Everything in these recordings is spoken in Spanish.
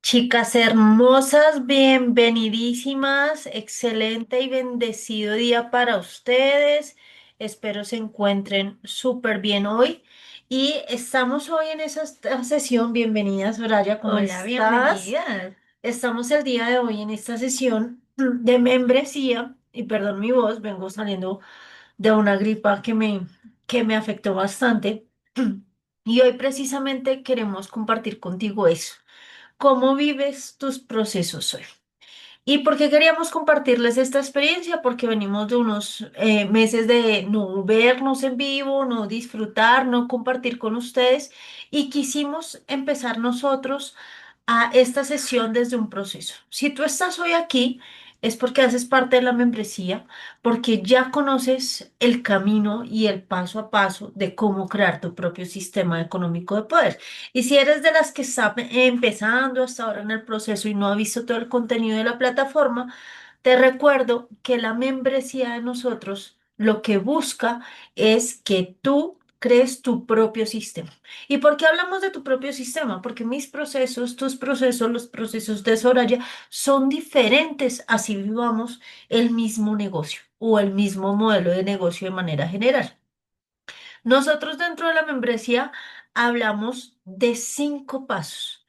Chicas hermosas, bienvenidísimas, excelente y bendecido día para ustedes. Espero se encuentren súper bien hoy. Y estamos hoy en esta sesión. Bienvenida, Soraya, ¿cómo Hola, estás? bienvenida. Estamos el día de hoy en esta sesión de membresía. Y perdón mi voz, vengo saliendo de una gripa que me afectó bastante. Y hoy precisamente queremos compartir contigo eso. ¿Cómo vives tus procesos hoy? ¿Y por qué queríamos compartirles esta experiencia? Porque venimos de unos meses de no vernos en vivo, no disfrutar, no compartir con ustedes y quisimos empezar nosotros a esta sesión desde un proceso. Si tú estás hoy aquí, es porque haces parte de la membresía, porque ya conoces el camino y el paso a paso de cómo crear tu propio sistema económico de poder. Y si eres de las que está empezando hasta ahora en el proceso y no ha visto todo el contenido de la plataforma, te recuerdo que la membresía de nosotros lo que busca es que tú crees tu propio sistema. ¿Y por qué hablamos de tu propio sistema? Porque mis procesos, tus procesos, los procesos de Soraya son diferentes, así vivamos el mismo negocio o el mismo modelo de negocio de manera general. Nosotros dentro de la membresía hablamos de 5 pasos.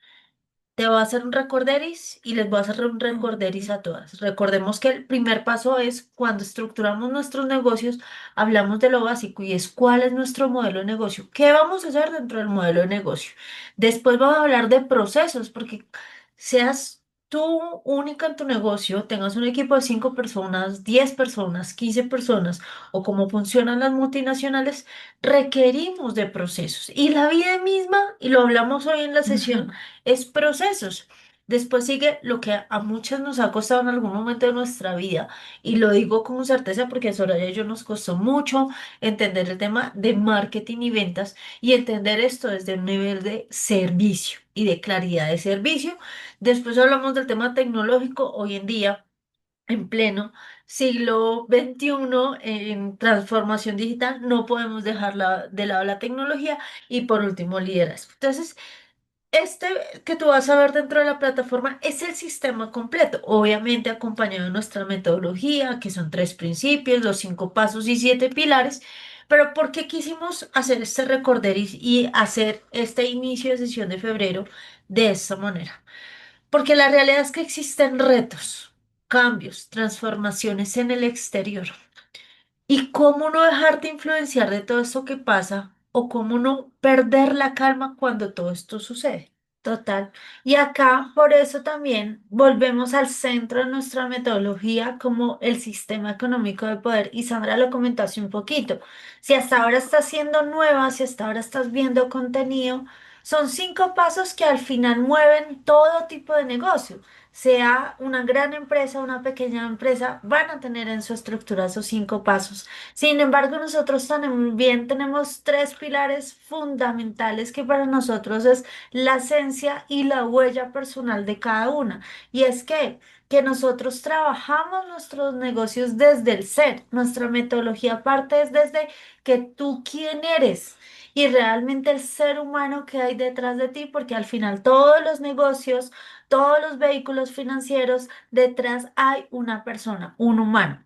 Te voy a hacer un recorderis y les voy a hacer un recorderis a todas. Recordemos que el primer paso es cuando estructuramos nuestros negocios, hablamos de lo básico y es cuál es nuestro modelo de negocio. ¿Qué vamos a hacer dentro del modelo de negocio? Después vamos a hablar de procesos, porque seas tú única en tu negocio, tengas un equipo de 5 personas, 10 personas, 15 personas o cómo funcionan las multinacionales, requerimos de procesos. Y la vida misma, y lo hablamos hoy en la sesión, es procesos. Después sigue lo que a muchas nos ha costado en algún momento de nuestra vida, y lo digo con certeza porque a Soraya y yo nos costó mucho entender el tema de marketing y ventas y entender esto desde un nivel de servicio y de claridad de servicio. Después hablamos del tema tecnológico hoy en día en pleno siglo XXI, en transformación digital, no podemos dejar de lado la tecnología y por último liderazgo. Entonces, este que tú vas a ver dentro de la plataforma es el sistema completo, obviamente acompañado de nuestra metodología, que son 3 principios, los 5 pasos y 7 pilares. Pero ¿por qué quisimos hacer este recorderis y hacer este inicio de sesión de febrero de esta manera? Porque la realidad es que existen retos, cambios, transformaciones en el exterior. ¿Y cómo no dejarte influenciar de todo esto que pasa? ¿O cómo no perder la calma cuando todo esto sucede? Total. Y acá, por eso también volvemos al centro de nuestra metodología como el sistema económico de poder. Y Sandra lo comentó hace un poquito. Si hasta ahora estás siendo nueva, si hasta ahora estás viendo contenido, son 5 pasos que al final mueven todo tipo de negocio. Sea una gran empresa, una pequeña empresa, van a tener en su estructura esos 5 pasos. Sin embargo, nosotros también tenemos 3 pilares fundamentales que para nosotros es la esencia y la huella personal de cada una. Y es que nosotros trabajamos nuestros negocios desde el ser. Nuestra metodología parte es desde que tú quién eres y realmente el ser humano que hay detrás de ti, porque al final todos los negocios, todos los vehículos financieros, detrás hay una persona, un humano.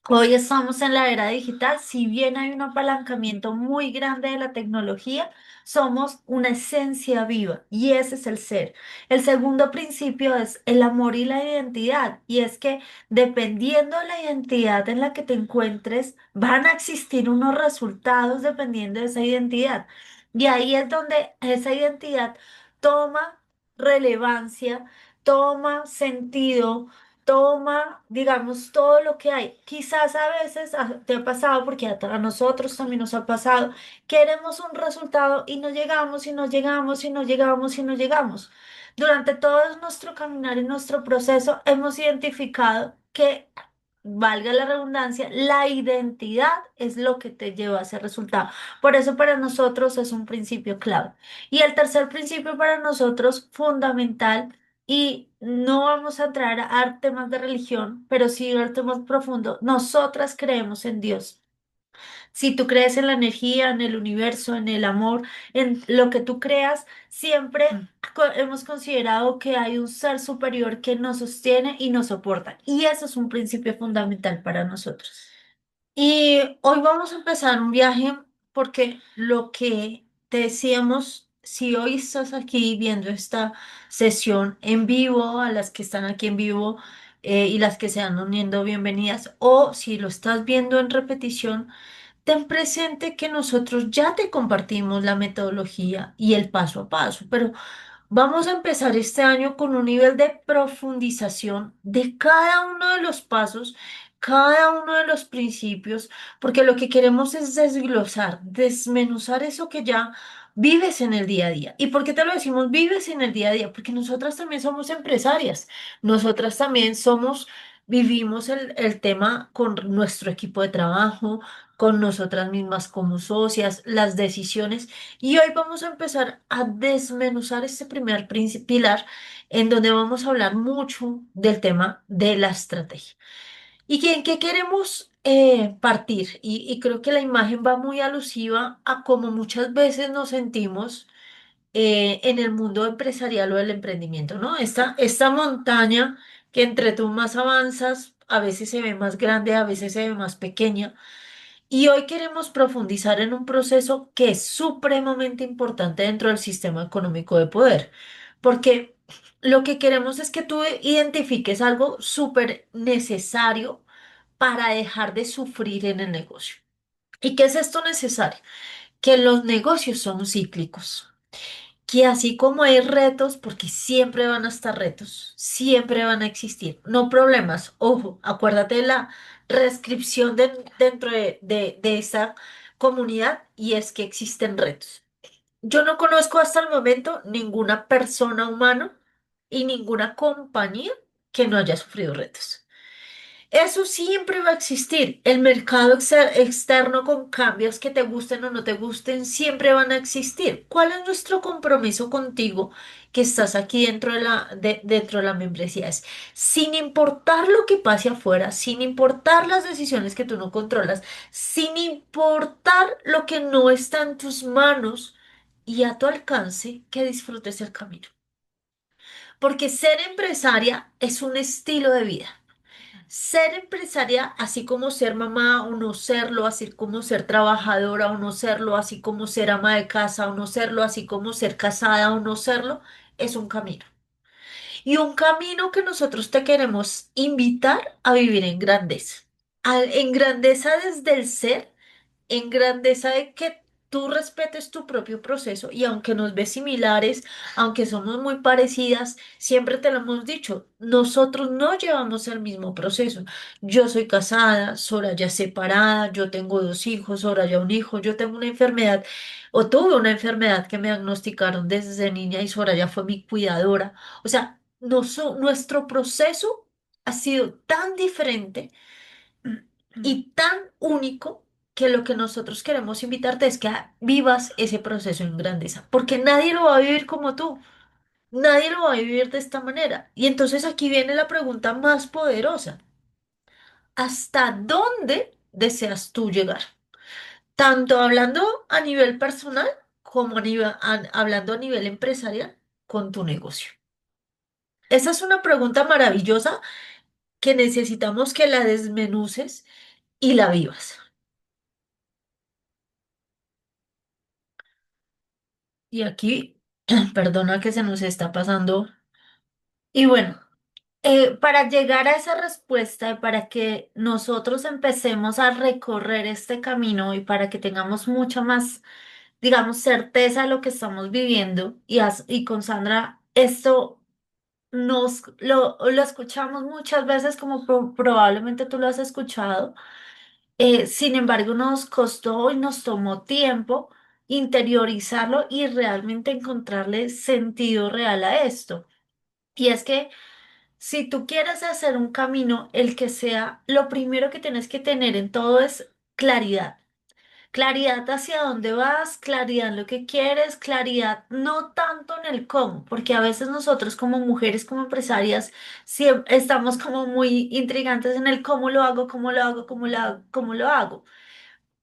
Hoy estamos en la era digital, si bien hay un apalancamiento muy grande de la tecnología, somos una esencia viva y ese es el ser. El segundo principio es el amor y la identidad y es que dependiendo de la identidad en la que te encuentres, van a existir unos resultados dependiendo de esa identidad. Y ahí es donde esa identidad toma relevancia, toma sentido, toma, digamos, todo lo que hay. Quizás a veces te ha pasado, porque a nosotros también nos ha pasado. Queremos un resultado y no llegamos y no llegamos y no llegamos y no llegamos. Durante todo nuestro caminar y nuestro proceso hemos identificado que, valga la redundancia, la identidad es lo que te lleva a ese resultado. Por eso para nosotros es un principio clave. Y el tercer principio para nosotros fundamental, y no vamos a entrar a temas de religión, pero sí a temas profundos, nosotras creemos en Dios. Si tú crees en la energía, en el universo, en el amor, en lo que tú creas, siempre hemos considerado que hay un ser superior que nos sostiene y nos soporta. Y eso es un principio fundamental para nosotros. Y hoy vamos a empezar un viaje porque lo que te decíamos, si hoy estás aquí viendo esta sesión en vivo, a las que están aquí en vivo y las que se van uniendo, bienvenidas, o si lo estás viendo en repetición, ten presente que nosotros ya te compartimos la metodología y el paso a paso, pero vamos a empezar este año con un nivel de profundización de cada uno de los pasos, cada uno de los principios, porque lo que queremos es desglosar, desmenuzar eso que ya vives en el día a día. ¿Y por qué te lo decimos vives en el día a día? Porque nosotras también somos empresarias, nosotras también vivimos el tema con nuestro equipo de trabajo, con nosotras mismas como socias, las decisiones. Y hoy vamos a empezar a desmenuzar este primer pilar en donde vamos a hablar mucho del tema de la estrategia. ¿Y en qué queremos partir? Y creo que la imagen va muy alusiva a cómo muchas veces nos sentimos en el mundo empresarial o del emprendimiento, ¿no? Esta montaña que entre tú más avanzas, a veces se ve más grande, a veces se ve más pequeña. Y hoy queremos profundizar en un proceso que es supremamente importante dentro del sistema económico de poder, porque lo que queremos es que tú identifiques algo súper necesario para dejar de sufrir en el negocio. ¿Y qué es esto necesario? Que los negocios son cíclicos, que así como hay retos, porque siempre van a estar retos, siempre van a existir, no problemas. Ojo, acuérdate de la restricción dentro de esa comunidad y es que existen retos. Yo no conozco hasta el momento ninguna persona humana y ninguna compañía que no haya sufrido retos. Eso siempre va a existir. El mercado externo con cambios que te gusten o no te gusten siempre van a existir. ¿Cuál es nuestro compromiso contigo que estás aquí dentro de la membresía? Es, sin importar lo que pase afuera, sin importar las decisiones que tú no controlas, sin importar lo que no está en tus manos y a tu alcance, que disfrutes el camino. Porque ser empresaria es un estilo de vida. Ser empresaria, así como ser mamá o no serlo, así como ser trabajadora o no serlo, así como ser ama de casa o no serlo, así como ser casada o no serlo, es un camino. Y un camino que nosotros te queremos invitar a vivir en grandeza. En grandeza desde el ser, en grandeza de que tú respetes tu propio proceso y aunque nos ves similares, aunque somos muy parecidas, siempre te lo hemos dicho, nosotros no llevamos el mismo proceso. Yo soy casada, Soraya separada, yo tengo dos hijos, Soraya un hijo, yo tengo una enfermedad o tuve una enfermedad que me diagnosticaron desde niña y Soraya fue mi cuidadora. O sea, nuestro proceso ha sido tan diferente y tan único que lo que nosotros queremos invitarte es que vivas ese proceso en grandeza, porque nadie lo va a vivir como tú, nadie lo va a vivir de esta manera. Y entonces aquí viene la pregunta más poderosa. ¿Hasta dónde deseas tú llegar? Tanto hablando a nivel personal como hablando a nivel empresarial con tu negocio. Esa es una pregunta maravillosa que necesitamos que la desmenuces y la vivas. Y aquí, perdona que se nos está pasando. Y bueno, para llegar a esa respuesta y para que nosotros empecemos a recorrer este camino y para que tengamos mucha más, digamos, certeza de lo que estamos viviendo, y con Sandra, esto lo escuchamos muchas veces como probablemente tú lo has escuchado. Sin embargo, nos costó y nos tomó tiempo interiorizarlo y realmente encontrarle sentido real a esto. Y es que si tú quieres hacer un camino, el que sea, lo primero que tienes que tener en todo es claridad. Claridad hacia dónde vas, claridad en lo que quieres, claridad no tanto en el cómo, porque a veces nosotros como mujeres, como empresarias, estamos como muy intrigantes en el cómo lo hago, cómo lo hago, cómo lo hago, cómo lo hago.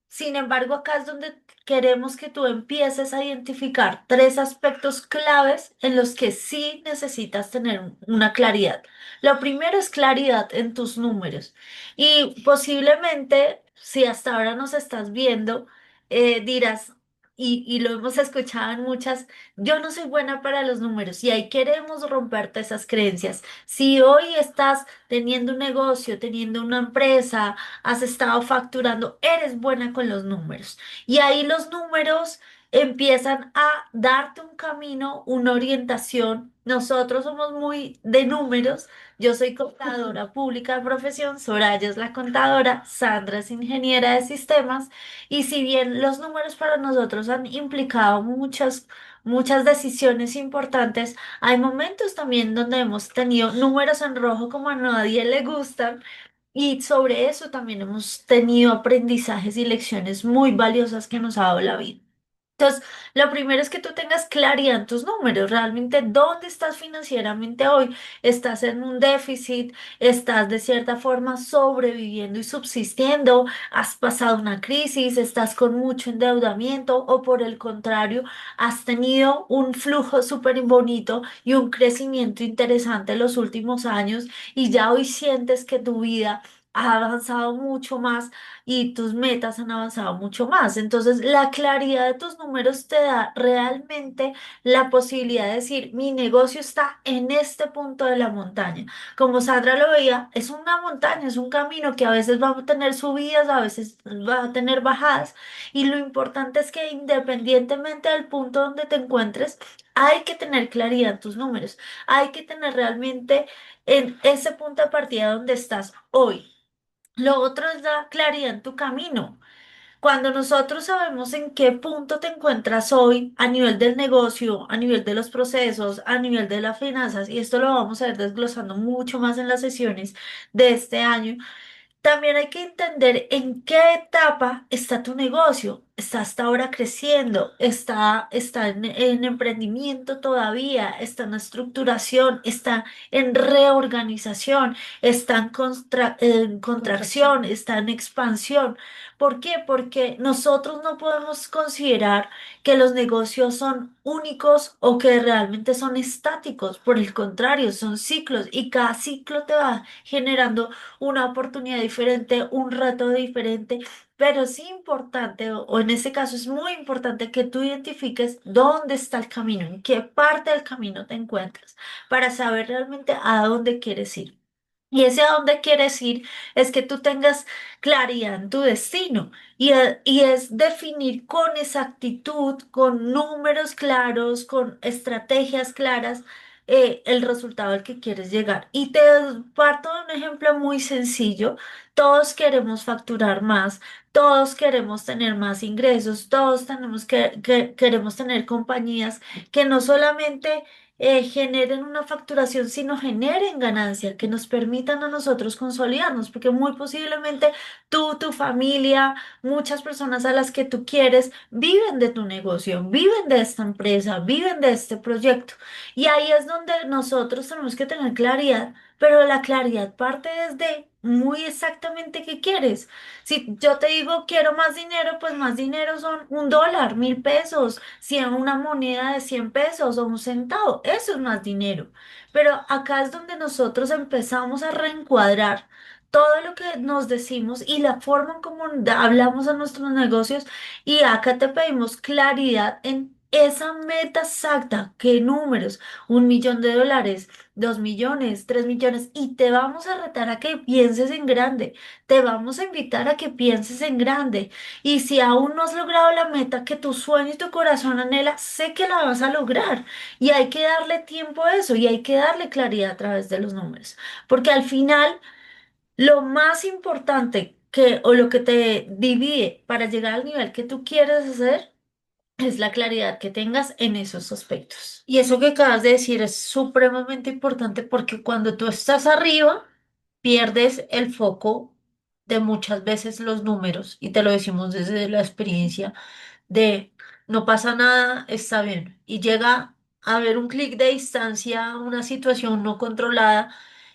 Sin embargo, acá es donde queremos que tú empieces a identificar tres aspectos claves en los que sí necesitas tener una claridad. Lo primero es claridad en tus números y posiblemente, si hasta ahora nos estás viendo, dirás, y lo hemos escuchado en muchas, yo no soy buena para los números y ahí queremos romperte esas creencias. Si hoy estás teniendo un negocio, teniendo una empresa, has estado facturando, eres buena con los números. Y ahí los números empiezan a darte un camino, una orientación. Nosotros somos muy de números. Yo soy contadora pública de profesión, Soraya es la contadora, Sandra es ingeniera de sistemas. Y si bien los números para nosotros han implicado muchas decisiones importantes, hay momentos también donde hemos tenido números en rojo como a nadie le gustan y sobre eso también hemos tenido aprendizajes y lecciones muy valiosas que nos ha dado la vida. Entonces, lo primero es que tú tengas claridad en tus números, realmente dónde estás financieramente hoy. ¿Estás en un déficit? ¿Estás de cierta forma sobreviviendo y subsistiendo? ¿Has pasado una crisis? ¿Estás con mucho endeudamiento? ¿O por el contrario, has tenido un flujo súper bonito y un crecimiento interesante en los últimos años y ya hoy sientes que tu vida ha avanzado mucho más y tus metas han avanzado mucho más? Entonces, la claridad de tus números te da realmente la posibilidad de decir, mi negocio está en este punto de la montaña. Como Sandra lo veía, es una montaña, es un camino que a veces va a tener subidas, a veces va a tener bajadas. Y lo importante es que independientemente del punto donde te encuentres, hay que tener claridad en tus números. Hay que tener realmente en ese punto de partida donde estás hoy. Lo otro es la claridad en tu camino. Cuando nosotros sabemos en qué punto te encuentras hoy a nivel del negocio, a nivel de los procesos, a nivel de las finanzas, y esto lo vamos a ir desglosando mucho más en las sesiones de este año, también hay que entender en qué etapa está tu negocio. ¿Está hasta ahora creciendo? ¿Está en emprendimiento todavía? ¿Está en estructuración? ¿Está en reorganización? ¿Está en contracción? Contracción. ¿Está en expansión? ¿Por qué? Porque nosotros no podemos considerar que los negocios son únicos o que realmente son estáticos. Por el contrario, son ciclos y cada ciclo te va generando una oportunidad diferente, un reto diferente, pero sí importante, o en este caso es muy importante que tú identifiques dónde está el camino, en qué parte del camino te encuentras, para saber realmente a dónde quieres ir. Y ese a dónde quieres ir es que tú tengas claridad en tu destino y es definir con exactitud, con números claros, con estrategias claras, el resultado al que quieres llegar. Y te parto de un ejemplo muy sencillo. Todos queremos facturar más, todos queremos tener más ingresos, todos queremos tener compañías que no solamente generen una facturación, sino generen ganancia, que nos permitan a nosotros consolidarnos, porque muy posiblemente tú, tu familia, muchas personas a las que tú quieres, viven de tu negocio, viven de esta empresa, viven de este proyecto. Y ahí es donde nosotros tenemos que tener claridad, pero la claridad parte desde muy exactamente qué quieres. Si yo te digo quiero más dinero, pues más dinero son $1, 1.000 pesos, si es una moneda de 100 pesos o un centavo, eso es más dinero. Pero acá es donde nosotros empezamos a reencuadrar todo lo que nos decimos y la forma en cómo hablamos a nuestros negocios. Y acá te pedimos claridad en esa meta exacta, qué números, $1.000.000, 2 millones, 3 millones, y te vamos a retar a que pienses en grande, te vamos a invitar a que pienses en grande. Y si aún no has logrado la meta que tu sueño y tu corazón anhela, sé que la vas a lograr. Y hay que darle tiempo a eso y hay que darle claridad a través de los números. Porque al final, lo más importante que, o lo que te divide para llegar al nivel que tú quieres hacer, es la claridad que tengas en esos aspectos. Y eso que acabas de decir es supremamente importante porque cuando tú estás arriba, pierdes el foco de muchas veces los números, y te lo decimos desde la experiencia de no pasa nada, está bien. Y llega a haber un clic de distancia, una situación no controlada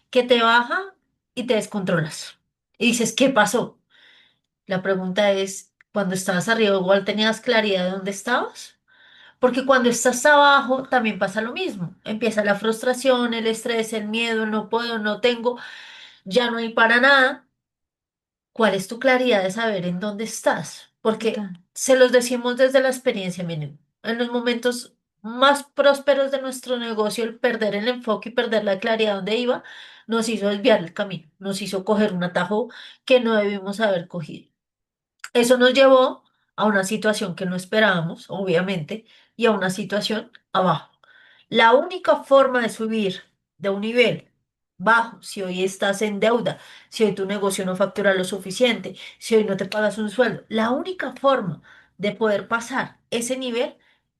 que te baja y te descontrolas. Y dices, ¿qué pasó? La pregunta es, Cuando estabas arriba, igual tenías claridad de dónde estabas. Porque cuando estás abajo también pasa lo mismo. Empieza la frustración, el estrés, el miedo, el no puedo, no tengo, ya no hay para nada. ¿Cuál es tu claridad de saber en dónde estás? Porque Total. se los decimos desde la experiencia, miren, en los momentos más prósperos de nuestro negocio, el perder el enfoque y perder la claridad donde iba, nos hizo desviar el camino, nos hizo coger un atajo que no debimos haber cogido. Eso nos llevó a una situación que no esperábamos, obviamente, y a una situación abajo. La única forma de subir de un nivel bajo, si hoy estás en deuda, si hoy tu negocio no factura lo suficiente, si hoy no te pagas un sueldo, la única forma de poder pasar ese nivel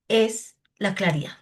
es la claridad.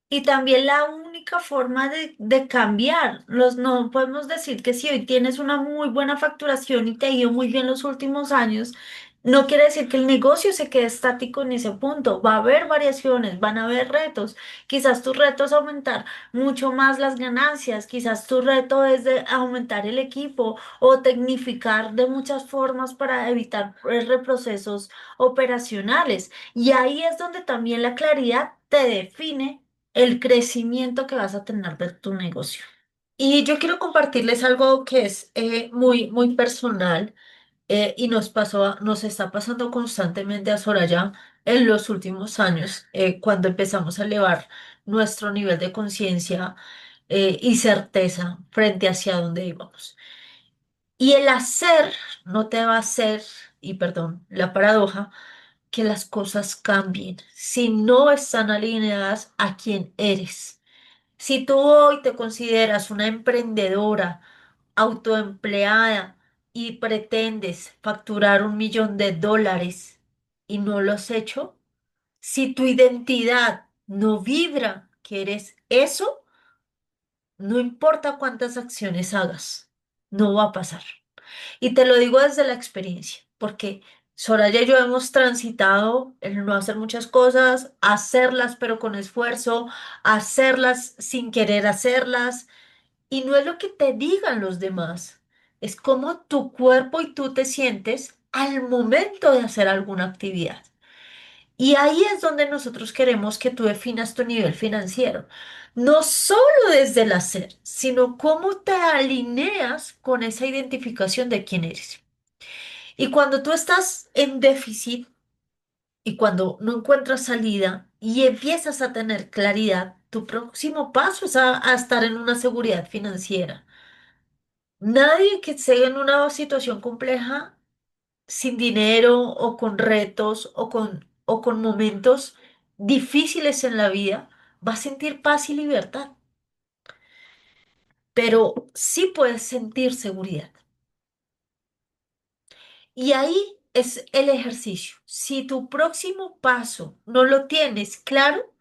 Y también la única forma de cambiar, no podemos decir que si hoy tienes una muy buena facturación y te ha ido muy bien los últimos años, no quiere decir que el negocio se quede estático en ese punto. Va a haber variaciones, van a haber retos. Quizás tu reto es aumentar mucho más las ganancias, quizás tu reto es de aumentar el equipo o tecnificar de muchas formas para evitar reprocesos operacionales. Y ahí es donde también la claridad te define el crecimiento que vas a tener de tu negocio. Y yo quiero compartirles algo que es muy personal y nos está pasando constantemente a Soraya en los últimos años, cuando empezamos a elevar nuestro nivel de conciencia y certeza frente hacia dónde íbamos. Y el hacer no te va a hacer, y perdón, la paradoja, que las cosas cambien si no están alineadas a quien eres. Si tú hoy te consideras una emprendedora, autoempleada y pretendes facturar $1 millón y no lo has hecho, si tu identidad no vibra que eres eso, no importa cuántas acciones hagas, no va a pasar. Y te lo digo desde la experiencia, porque Soraya y yo hemos transitado el no hacer muchas cosas, hacerlas pero con esfuerzo, hacerlas sin querer hacerlas. Y no es lo que te digan los demás, es cómo tu cuerpo y tú te sientes al momento de hacer alguna actividad. Y ahí es donde nosotros queremos que tú definas tu nivel financiero. No solo desde el hacer, sino cómo te alineas con esa identificación de quién eres. Y cuando tú estás en déficit y cuando no encuentras salida y empiezas a tener claridad, tu próximo paso es a estar en una seguridad financiera. Nadie que esté en una situación compleja, sin dinero o con retos o con momentos difíciles en la vida, va a sentir paz y libertad, pero sí puedes sentir seguridad. Y ahí es el ejercicio. Si tu próximo paso no lo tienes claro,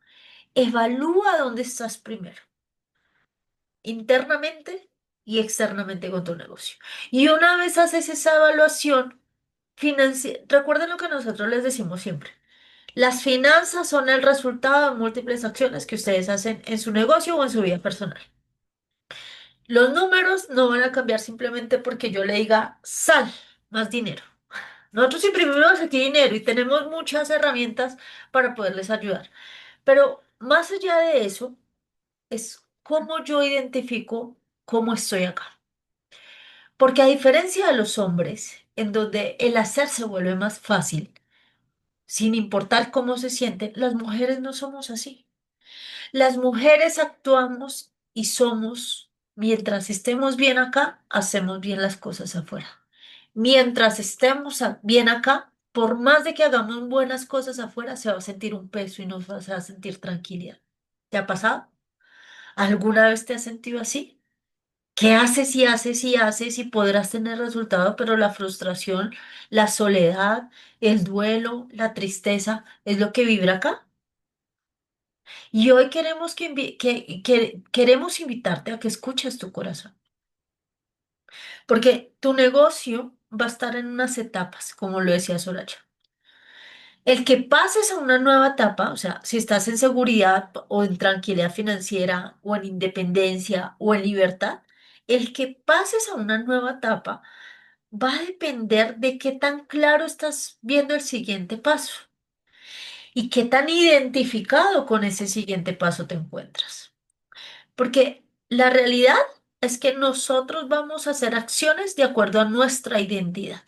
evalúa dónde estás primero, internamente y externamente con tu negocio. Y una vez haces esa evaluación financiera, recuerden lo que nosotros les decimos siempre. Las finanzas son el resultado de múltiples acciones que ustedes hacen en su negocio o en su vida personal. Los números no van a cambiar simplemente porque yo le diga, sal, más dinero. Nosotros imprimimos aquí dinero y tenemos muchas herramientas para poderles ayudar. Pero más allá de eso, es cómo yo identifico cómo estoy acá. Porque a diferencia de los hombres, en donde el hacer se vuelve más fácil, sin importar cómo se sienten, las mujeres no somos así. Las mujeres actuamos y somos, mientras estemos bien acá, hacemos bien las cosas afuera. Mientras estemos bien acá, por más de que hagamos buenas cosas afuera, se va a sentir un peso y no se va a sentir tranquilidad. ¿Te ha pasado? ¿Alguna vez te has sentido así? ¿Qué haces y haces y haces y podrás tener resultado, pero la frustración, la soledad, el duelo, la tristeza es lo que vibra acá? Y hoy queremos queremos invitarte a que escuches tu corazón, porque tu negocio va a estar en unas etapas, como lo decía Soraya. El que pases a una nueva etapa, o sea, si estás en seguridad o en tranquilidad financiera o en independencia o en libertad, el que pases a una nueva etapa va a depender de qué tan claro estás viendo el siguiente paso y qué tan identificado con ese siguiente paso te encuentras. Porque la realidad es que nosotros vamos a hacer acciones de acuerdo a nuestra identidad.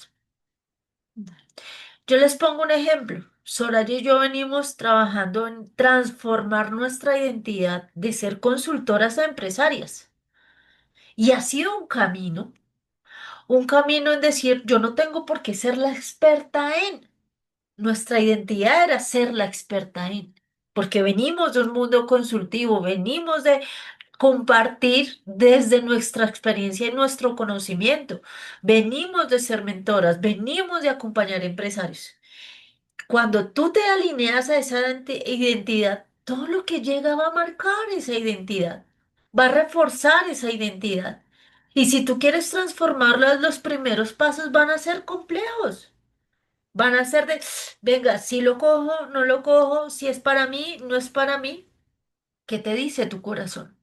Yo les pongo un ejemplo. Soraya y yo venimos trabajando en transformar nuestra identidad de ser consultoras a empresarias. Y ha sido un camino en decir, yo no tengo por qué ser la experta en. Nuestra identidad era ser la experta en, porque venimos de un mundo consultivo, venimos de compartir desde nuestra experiencia y nuestro conocimiento, venimos de ser mentoras, venimos de acompañar empresarios. Cuando tú te alineas a esa identidad, todo lo que llega va a marcar esa identidad, va a reforzar esa identidad. Y si tú quieres transformarlo, los primeros pasos van a ser complejos. Van a ser de, venga, si lo cojo, no lo cojo, si es para mí, no es para mí. ¿Qué te dice tu corazón?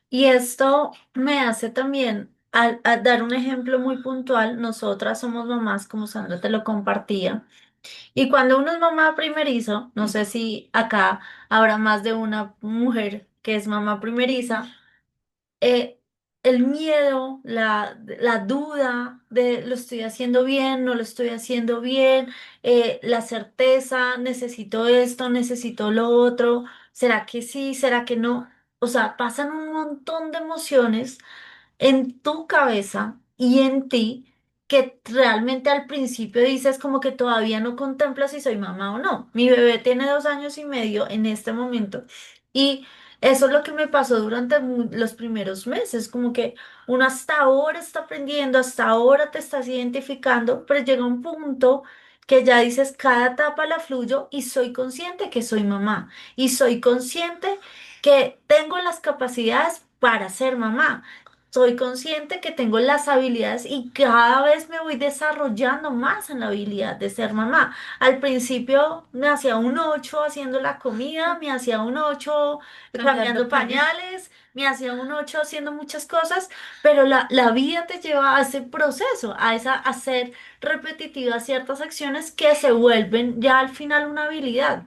Y esto me hace también, al dar un ejemplo muy puntual, nosotras somos mamás, como Sandra te lo compartía. Y cuando uno es mamá primerizo, no sé si acá habrá más de una mujer que es mamá primeriza, eh, el miedo, la duda de lo estoy haciendo bien, no lo estoy haciendo bien, la certeza, necesito esto, necesito lo otro, ¿será que sí, será que no? O sea, pasan un montón de emociones en tu cabeza y en ti que realmente al principio dices como que todavía no contemplas si soy mamá o no. Mi bebé tiene 2 años y medio en este momento y eso es lo que me pasó durante los primeros meses, como que uno hasta ahora está aprendiendo, hasta ahora te estás identificando, pero llega un punto que ya dices, cada etapa la fluyo y soy consciente que soy mamá y soy consciente que tengo las capacidades para ser mamá. Soy consciente que tengo las habilidades y cada vez me voy desarrollando más en la habilidad de ser mamá. Al principio me hacía un 8 haciendo la comida, me hacía un 8 cambiando Cambiando pañal. pañales, me hacía un 8 haciendo muchas cosas, pero la vida te lleva a ese proceso, a hacer repetitivas ciertas acciones que se vuelven ya al final una habilidad.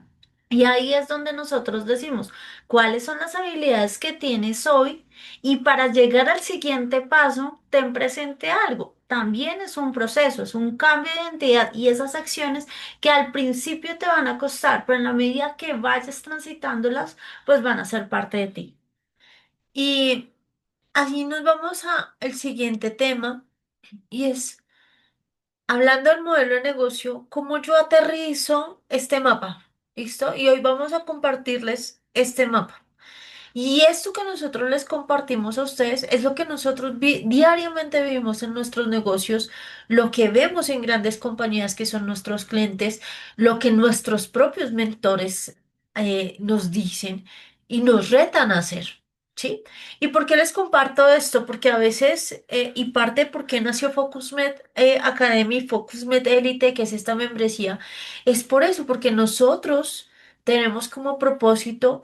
Y ahí es donde nosotros decimos, ¿cuáles son las habilidades que tienes hoy? Y para llegar al siguiente paso, ten presente algo. También es un proceso, es un cambio de identidad y esas acciones que al principio te van a costar, pero en la medida que vayas transitándolas, pues van a ser parte de ti. Y así nos vamos a el siguiente tema y es, hablando del modelo de negocio, cómo yo aterrizo este mapa. ¿Listo? Y hoy vamos a compartirles este mapa. Y esto que nosotros les compartimos a ustedes es lo que nosotros diariamente vivimos en nuestros negocios, lo que vemos en grandes compañías que son nuestros clientes, lo que nuestros propios mentores nos dicen y nos retan a hacer. ¿Sí? ¿Y por qué les comparto esto? Porque a veces, y parte de por qué nació FocusMed Academy, FocusMed Elite, que es esta membresía, es por eso, porque nosotros tenemos como propósito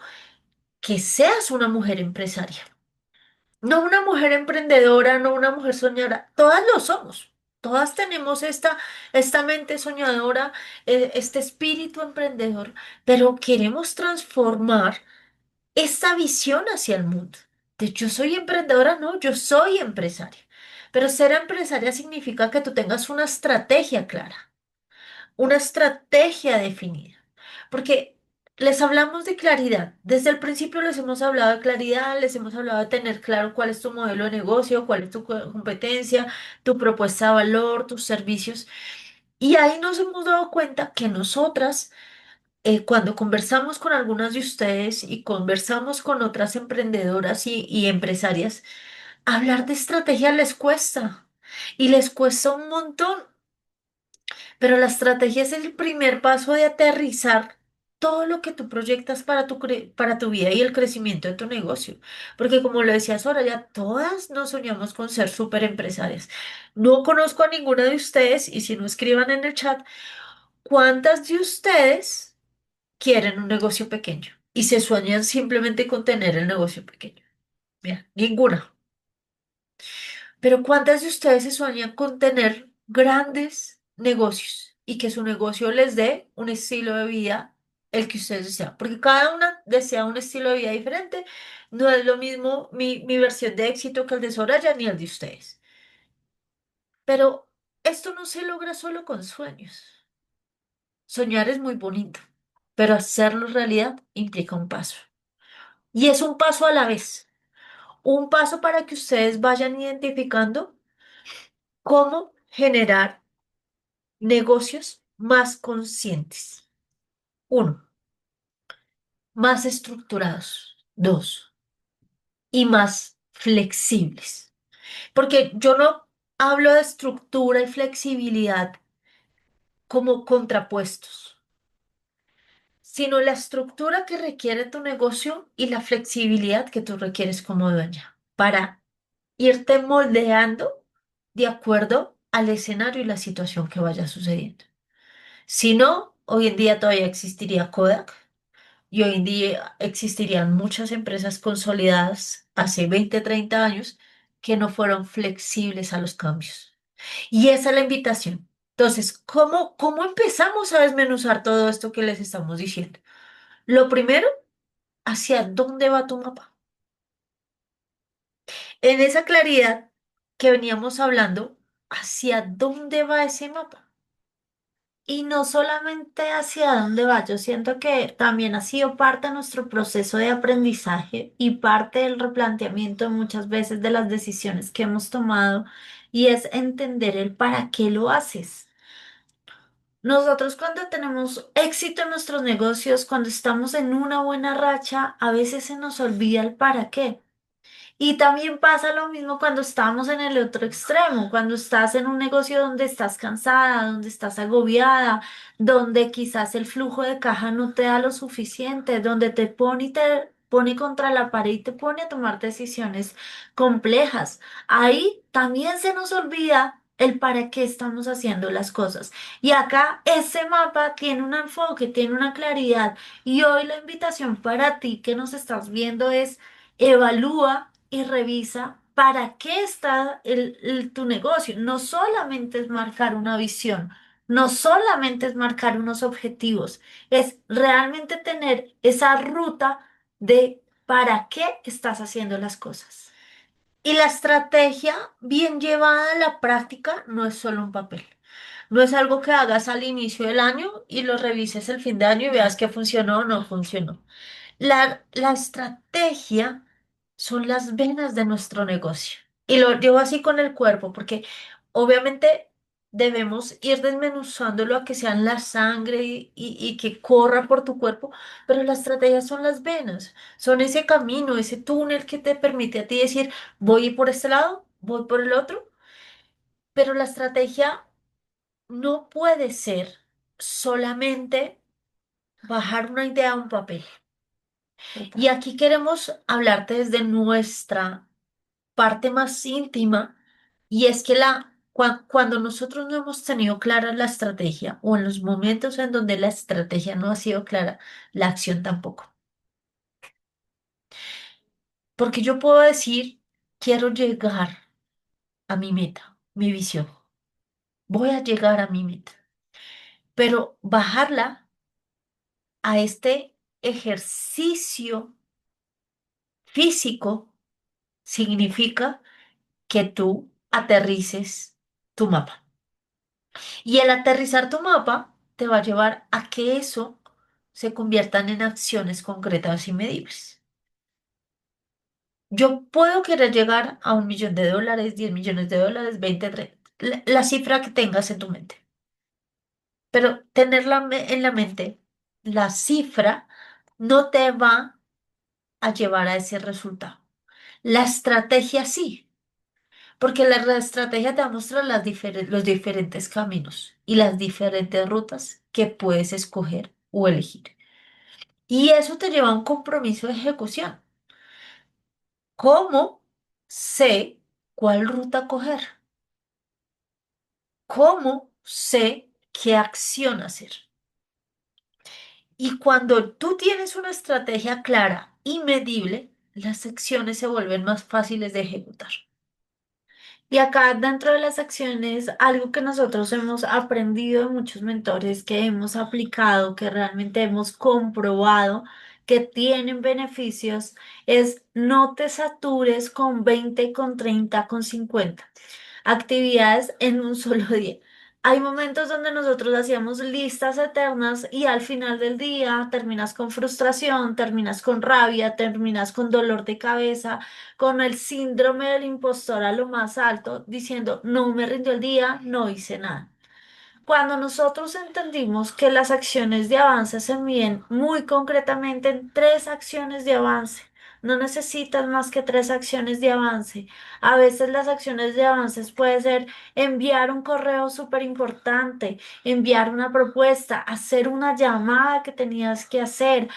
que seas una mujer empresaria. No una mujer emprendedora, no una mujer soñadora. Todas lo somos. Todas tenemos esta mente soñadora, este espíritu emprendedor, pero queremos transformar esta visión hacia el mundo. De yo soy emprendedora, no, yo soy empresaria. Pero ser empresaria significa que tú tengas una estrategia clara, una estrategia definida. Porque les hablamos de claridad. Desde el principio les hemos hablado de claridad, les hemos hablado de tener claro cuál es tu modelo de negocio, cuál es tu competencia, tu propuesta de valor, tus servicios. Y ahí nos hemos dado cuenta que nosotras, cuando conversamos con algunas de ustedes y conversamos con otras emprendedoras y empresarias, hablar de estrategia les cuesta. Y les cuesta un montón, pero la estrategia es el primer paso de aterrizar todo lo que tú proyectas para para tu vida y el crecimiento de tu negocio. Porque como lo decía Soraya, todas nos soñamos con ser súper empresarias. No conozco a ninguna de ustedes y si no escriban en el chat, ¿cuántas de ustedes quieren un negocio pequeño y se sueñan simplemente con tener el negocio pequeño? Mira, ninguna. Pero ¿cuántas de ustedes se sueñan con tener grandes negocios y que su negocio les dé un estilo de vida el que ustedes desean? Porque cada una desea un estilo de vida diferente. No es lo mismo mi versión de éxito que el de Soraya ni el de ustedes. Pero esto no se logra solo con sueños. Soñar es muy bonito, pero hacerlo realidad implica un paso. Y es un paso a la vez. Un paso para que ustedes vayan identificando cómo generar negocios más conscientes. Uno, más estructurados. Dos, y más flexibles. Porque yo no hablo de estructura y flexibilidad como contrapuestos, sino la estructura que requiere tu negocio y la flexibilidad que tú requieres como dueña para irte moldeando de acuerdo al escenario y la situación que vaya sucediendo. Si no, hoy en día todavía existiría Kodak y hoy en día existirían muchas empresas consolidadas hace 20, 30 años que no fueron flexibles a los cambios. Y esa es la invitación. Entonces, ¿cómo empezamos a desmenuzar todo esto que les estamos diciendo? Lo primero, ¿hacia dónde va tu mapa? En esa claridad que veníamos hablando, ¿hacia dónde va ese mapa? Y no solamente hacia dónde va, yo siento que también ha sido parte de nuestro proceso de aprendizaje y parte del replanteamiento muchas veces de las decisiones que hemos tomado y es entender el para qué lo haces. Nosotros cuando tenemos éxito en nuestros negocios, cuando estamos en una buena racha, a veces se nos olvida el para qué. Y también pasa lo mismo cuando estamos en el otro extremo, cuando estás en un negocio donde estás cansada, donde estás agobiada, donde quizás el flujo de caja no te da lo suficiente, donde te pone contra la pared y te pone a tomar decisiones complejas. Ahí también se nos olvida el para qué estamos haciendo las cosas. Y acá ese mapa tiene un enfoque, tiene una claridad. Y hoy la invitación para ti que nos estás viendo es evalúa y revisa para qué está tu negocio. No solamente es marcar una visión, no solamente es marcar unos objetivos, es realmente tener esa ruta de para qué estás haciendo las cosas. Y la estrategia bien llevada a la práctica no es solo un papel. No es algo que hagas al inicio del año y lo revises el fin de año y veas que funcionó o no funcionó. La estrategia son las venas de nuestro negocio. Y lo llevo así con el cuerpo, porque obviamente debemos ir desmenuzándolo a que sean la sangre y que corra por tu cuerpo, pero la estrategia son las venas, son ese camino, ese túnel que te permite a ti decir, voy por este lado, voy por el otro, pero la estrategia no puede ser solamente bajar una idea a un papel. Y Total. aquí queremos hablarte desde nuestra parte más íntima, y es que cuando nosotros no hemos tenido clara la estrategia o en los momentos en donde la estrategia no ha sido clara, la acción tampoco. Porque yo puedo decir, quiero llegar a mi meta, mi visión, voy a llegar a mi meta, pero bajarla a este ejercicio físico significa que tú aterrices tu mapa. Y el aterrizar tu mapa te va a llevar a que eso se conviertan en acciones concretas y medibles. Yo puedo querer llegar a 1 millón de dólares, 10 millones de dólares, 20, 30, la cifra que tengas en tu mente, pero tenerla en la mente, la cifra no te va a llevar a ese resultado. La estrategia sí. Porque la estrategia te va a mostrar los diferentes caminos y las diferentes rutas que puedes escoger o elegir. Y eso te lleva a un compromiso de ejecución. ¿Cómo sé cuál ruta coger? ¿Cómo sé qué acción hacer? Y cuando tú tienes una estrategia clara y medible, las acciones se vuelven más fáciles de ejecutar. Y acá dentro de las acciones, algo que nosotros hemos aprendido de muchos mentores, que hemos aplicado, que realmente hemos comprobado que tienen beneficios, es no te satures con 20, con 30, con 50 actividades en un solo día. Hay momentos donde nosotros hacíamos listas eternas y al final del día terminas con frustración, terminas con rabia, terminas con dolor de cabeza, con el síndrome del impostor a lo más alto, diciendo, no me rindió el día, no hice nada. Cuando nosotros entendimos que las acciones de avance se miden muy concretamente en tres acciones de avance, no necesitas más que tres acciones de avance. A veces las acciones de avances puede ser enviar un correo súper importante, enviar una propuesta, hacer una llamada que tenías que hacer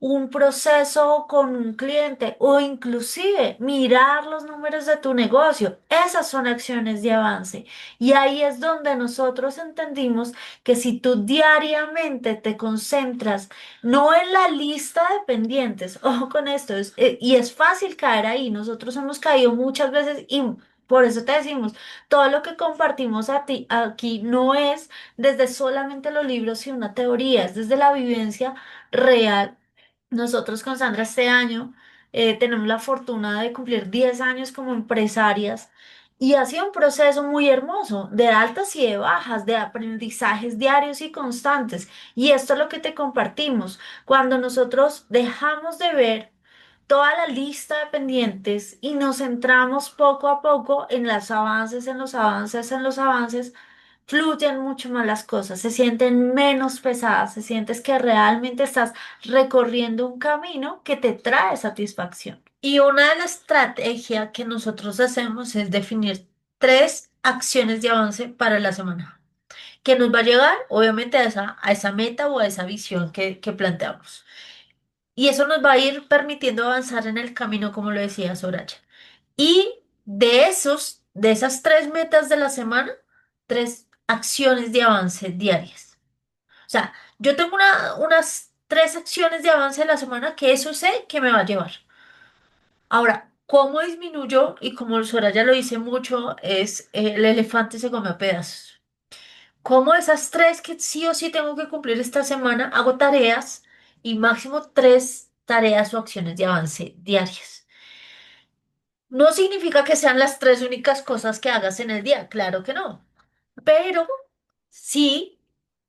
un proceso con un cliente o inclusive mirar los números de tu negocio. Esas son acciones de avance. Y ahí es donde nosotros entendimos que si tú diariamente te concentras no en la lista de pendientes, ojo con esto, y es fácil caer ahí, nosotros hemos caído muchas veces y por eso te decimos, todo lo que compartimos a ti aquí no es desde solamente los libros y una teoría, es desde la vivencia real. Nosotros con Sandra este año tenemos la fortuna de cumplir 10 años como empresarias y ha sido un proceso muy hermoso, de altas y de bajas, de aprendizajes diarios y constantes. Y esto es lo que te compartimos. Cuando nosotros dejamos de ver toda la lista de pendientes y nos centramos poco a poco en los avances, en los avances, en los avances, fluyen mucho más las cosas, se sienten menos pesadas, se sientes que realmente estás recorriendo un camino que te trae satisfacción. Y una de las estrategias que nosotros hacemos es definir tres acciones de avance para la semana, que nos va a llegar, obviamente, a esa meta o a esa visión que planteamos. Y eso nos va a ir permitiendo avanzar en el camino, como lo decía Soraya. Y de esas tres metas de la semana, tres acciones de avance diarias. O sea, yo tengo unas tres acciones de avance de la semana que eso sé que me va a llevar. Ahora, ¿cómo disminuyo? Y como Soraya lo dice mucho, es el elefante se come a pedazos. ¿Cómo esas tres que sí o sí tengo que cumplir esta semana, hago tareas y máximo tres tareas o acciones de avance diarias? No significa que sean las tres únicas cosas que hagas en el día, claro que no. Pero sí,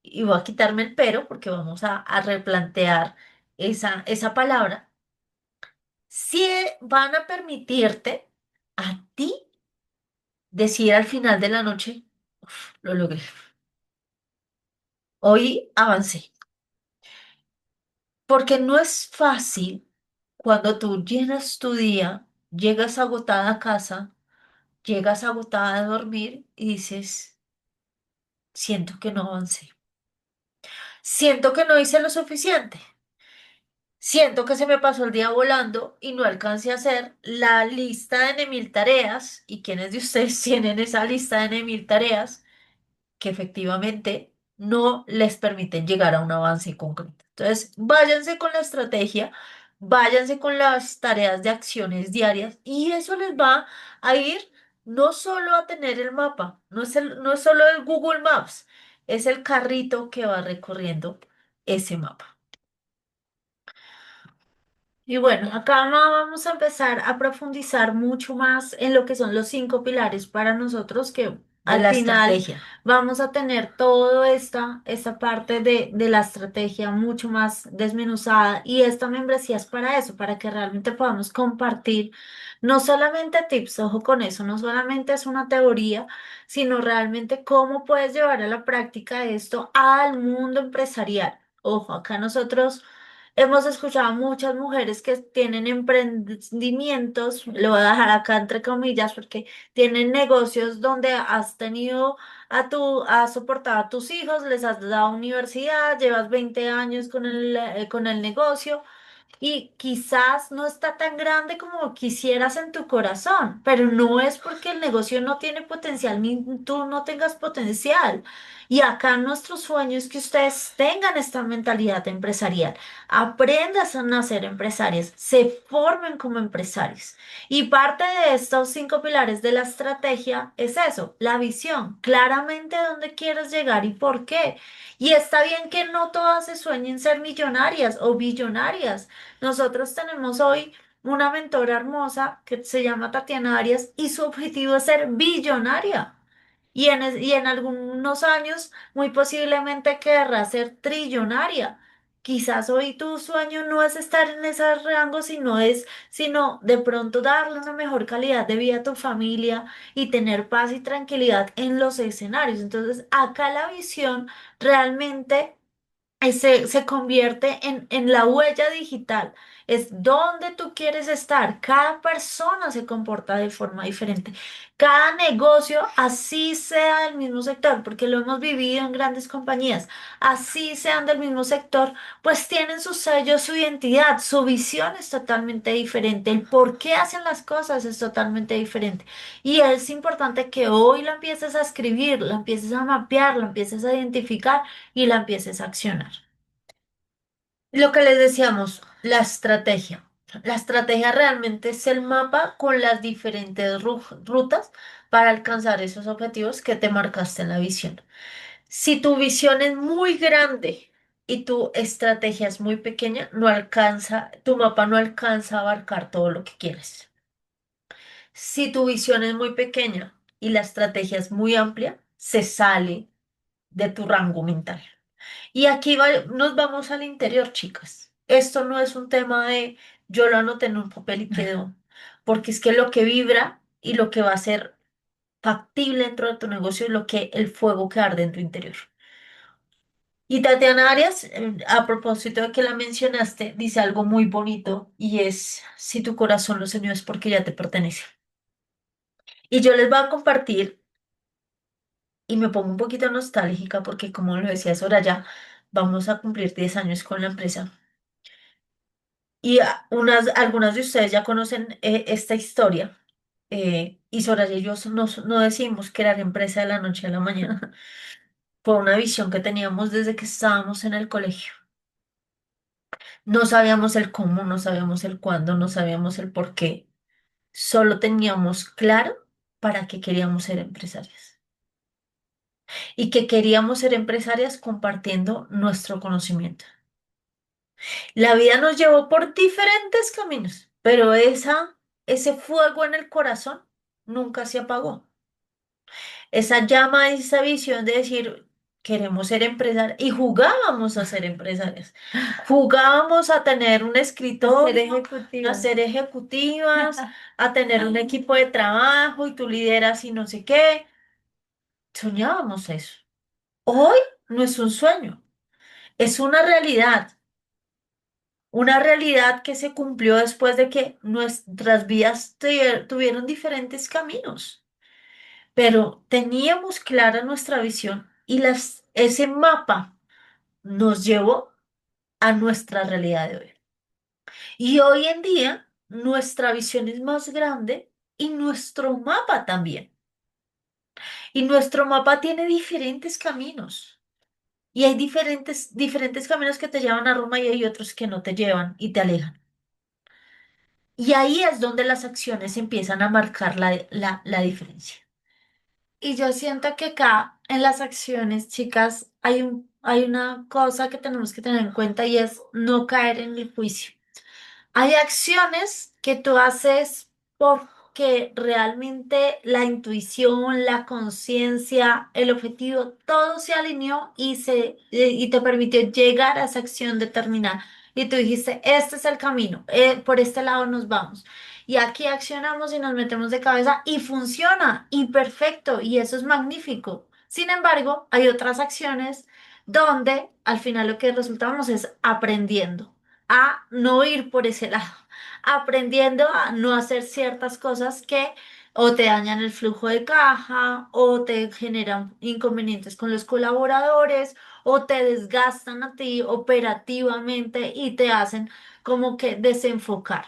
y voy a quitarme el pero porque vamos a replantear esa palabra, sí van a permitirte a ti decir al final de la noche, "Uf, lo logré, hoy avancé". Porque no es fácil cuando tú llenas tu día, llegas agotada a casa, llegas agotada a dormir y dices, siento que no avancé, siento que no hice lo suficiente, siento que se me pasó el día volando y no alcancé a hacer la lista de N.000 tareas. ¿Y quiénes de ustedes tienen esa lista de N.000 tareas que efectivamente no les permiten llegar a un avance concreto? Entonces, váyanse con la estrategia, váyanse con las tareas de acciones diarias y eso les va a ir no solo a tener el mapa, no es solo el Google Maps, es el carrito que va recorriendo ese mapa. Y bueno, acá vamos a empezar a profundizar mucho más en lo que son los cinco pilares para nosotros, que De al la final estrategia. vamos a tener toda esta parte de la estrategia mucho más desmenuzada. Y esta membresía es para eso, para que realmente podamos compartir no solamente tips, ojo con eso, no solamente es una teoría, sino realmente cómo puedes llevar a la práctica esto al mundo empresarial. Ojo, acá nosotros hemos escuchado a muchas mujeres que tienen emprendimientos, lo voy a dejar acá entre comillas, porque tienen negocios donde has tenido has soportado a tus hijos, les has dado universidad, llevas 20 años con el negocio y quizás no está tan grande como quisieras en tu corazón, pero no es porque el negocio no tiene potencial ni tú no tengas potencial. Y acá nuestro sueño es que ustedes tengan esta mentalidad empresarial, aprendan a ser empresarios, se formen como empresarios. Y parte de estos 5 pilares de la estrategia es eso, la visión, claramente dónde quieres llegar y por qué. Y está bien que no todas se sueñen ser millonarias o billonarias. Nosotros tenemos hoy una mentora hermosa que se llama Tatiana Arias y su objetivo es ser billonaria. Y en algunos años, muy posiblemente querrá ser trillonaria. Quizás hoy tu sueño no es estar en ese rango, sino de pronto darle una mejor calidad de vida a tu familia y tener paz y tranquilidad en los escenarios. Entonces, acá la visión realmente se convierte en la huella digital. Es donde tú quieres estar. Cada persona se comporta de forma diferente. Cada negocio, así sea del mismo sector, porque lo hemos vivido en grandes compañías, así sean del mismo sector, pues tienen su sello, su identidad, su visión es totalmente diferente. El por qué hacen las cosas es totalmente diferente. Y es importante que hoy la empieces a escribir, la empieces a mapear, la empieces a identificar y la empieces a accionar. Lo que les decíamos, la estrategia. La estrategia realmente es el mapa con las diferentes rutas para alcanzar esos objetivos que te marcaste en la visión. Si tu visión es muy grande y tu estrategia es muy pequeña, no alcanza, tu mapa no alcanza a abarcar todo lo que quieres. Si tu visión es muy pequeña y la estrategia es muy amplia, se sale de tu rango mental. Y aquí nos vamos al interior, chicas. Esto no es un tema de yo lo anoté en un papel y quedó, porque es que lo que vibra y lo que va a ser factible dentro de tu negocio es lo que el fuego que arde en tu interior. Y Tatiana Arias, a propósito de que la mencionaste, dice algo muy bonito y es, si tu corazón lo unió es porque ya te pertenece. Y yo les voy a compartir y me pongo un poquito nostálgica porque como lo decía Soraya, vamos a cumplir 10 años con la empresa. Y algunas de ustedes ya conocen esta historia. Y Soraya y yo no decimos crear empresa de la noche a la mañana. Fue una visión que teníamos desde que estábamos en el colegio. No sabíamos el cómo, no sabíamos el cuándo, no sabíamos el por qué. Solo teníamos claro para qué queríamos ser empresarias. Y que queríamos ser empresarias compartiendo nuestro conocimiento. La vida nos llevó por diferentes caminos, pero ese fuego en el corazón nunca se apagó. Esa llama, esa visión de decir, queremos ser empresarias y jugábamos a ser empresarias. Jugábamos a tener un escritorio, a ser ejecutivas, a tener un equipo de trabajo y tú lideras y no sé qué. Soñábamos eso. Hoy no es un sueño, es una realidad que se cumplió después de que nuestras vidas tuvieron diferentes caminos, pero teníamos clara nuestra visión y ese mapa nos llevó a nuestra realidad de hoy. Y hoy en día nuestra visión es más grande y nuestro mapa también. Y nuestro mapa tiene diferentes caminos. Y hay diferentes caminos que te llevan a Roma y hay otros que no te llevan y te alejan. Y ahí es donde las acciones empiezan a marcar la diferencia. Y yo siento que acá en las acciones, chicas, hay una cosa que tenemos que tener en cuenta y es no caer en el juicio. Hay acciones que tú haces porque realmente la intuición, la conciencia, el objetivo, todo se alineó y te permitió llegar a esa acción determinada. Y tú dijiste, este es el camino, por este lado nos vamos. Y aquí accionamos y nos metemos de cabeza y funciona y perfecto y eso es magnífico. Sin embargo, hay otras acciones donde al final lo que resultamos es aprendiendo a no ir por ese lado, aprendiendo a no hacer ciertas cosas que o te dañan el flujo de caja, o te generan inconvenientes con los colaboradores, o te desgastan a ti operativamente y te hacen como que desenfocar.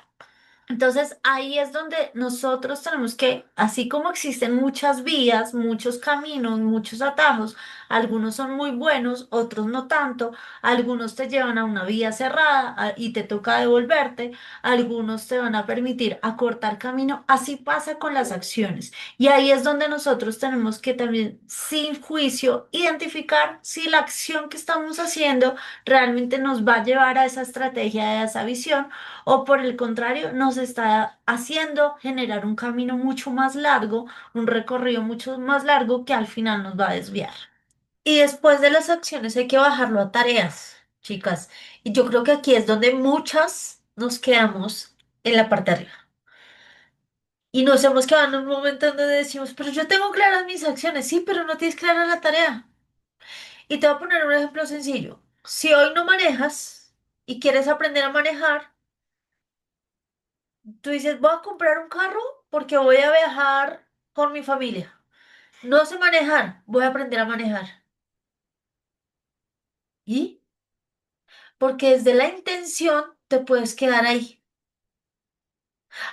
Entonces ahí es donde nosotros tenemos que, así como existen muchas vías, muchos caminos, muchos atajos, algunos son muy buenos, otros no tanto, algunos te llevan a una vía cerrada y te toca devolverte, algunos te van a permitir acortar camino, así pasa con las acciones. Y ahí es donde nosotros tenemos que también, sin juicio, identificar si la acción que estamos haciendo realmente nos va a llevar a esa estrategia, a esa visión o por el contrario, nos está haciendo generar un camino mucho más largo, un recorrido mucho más largo que al final nos va a desviar. Y después de las acciones hay que bajarlo a tareas, chicas. Y yo creo que aquí es donde muchas nos quedamos en la parte de arriba. Y nos hemos quedado en un momento donde decimos, pero yo tengo claras mis acciones, sí, pero no tienes clara la tarea. Y te voy a poner un ejemplo sencillo. Si hoy no manejas y quieres aprender a manejar, tú dices, voy a comprar un carro porque voy a viajar con mi familia. No sé manejar, voy a aprender a manejar. ¿Y? Porque desde la intención te puedes quedar ahí.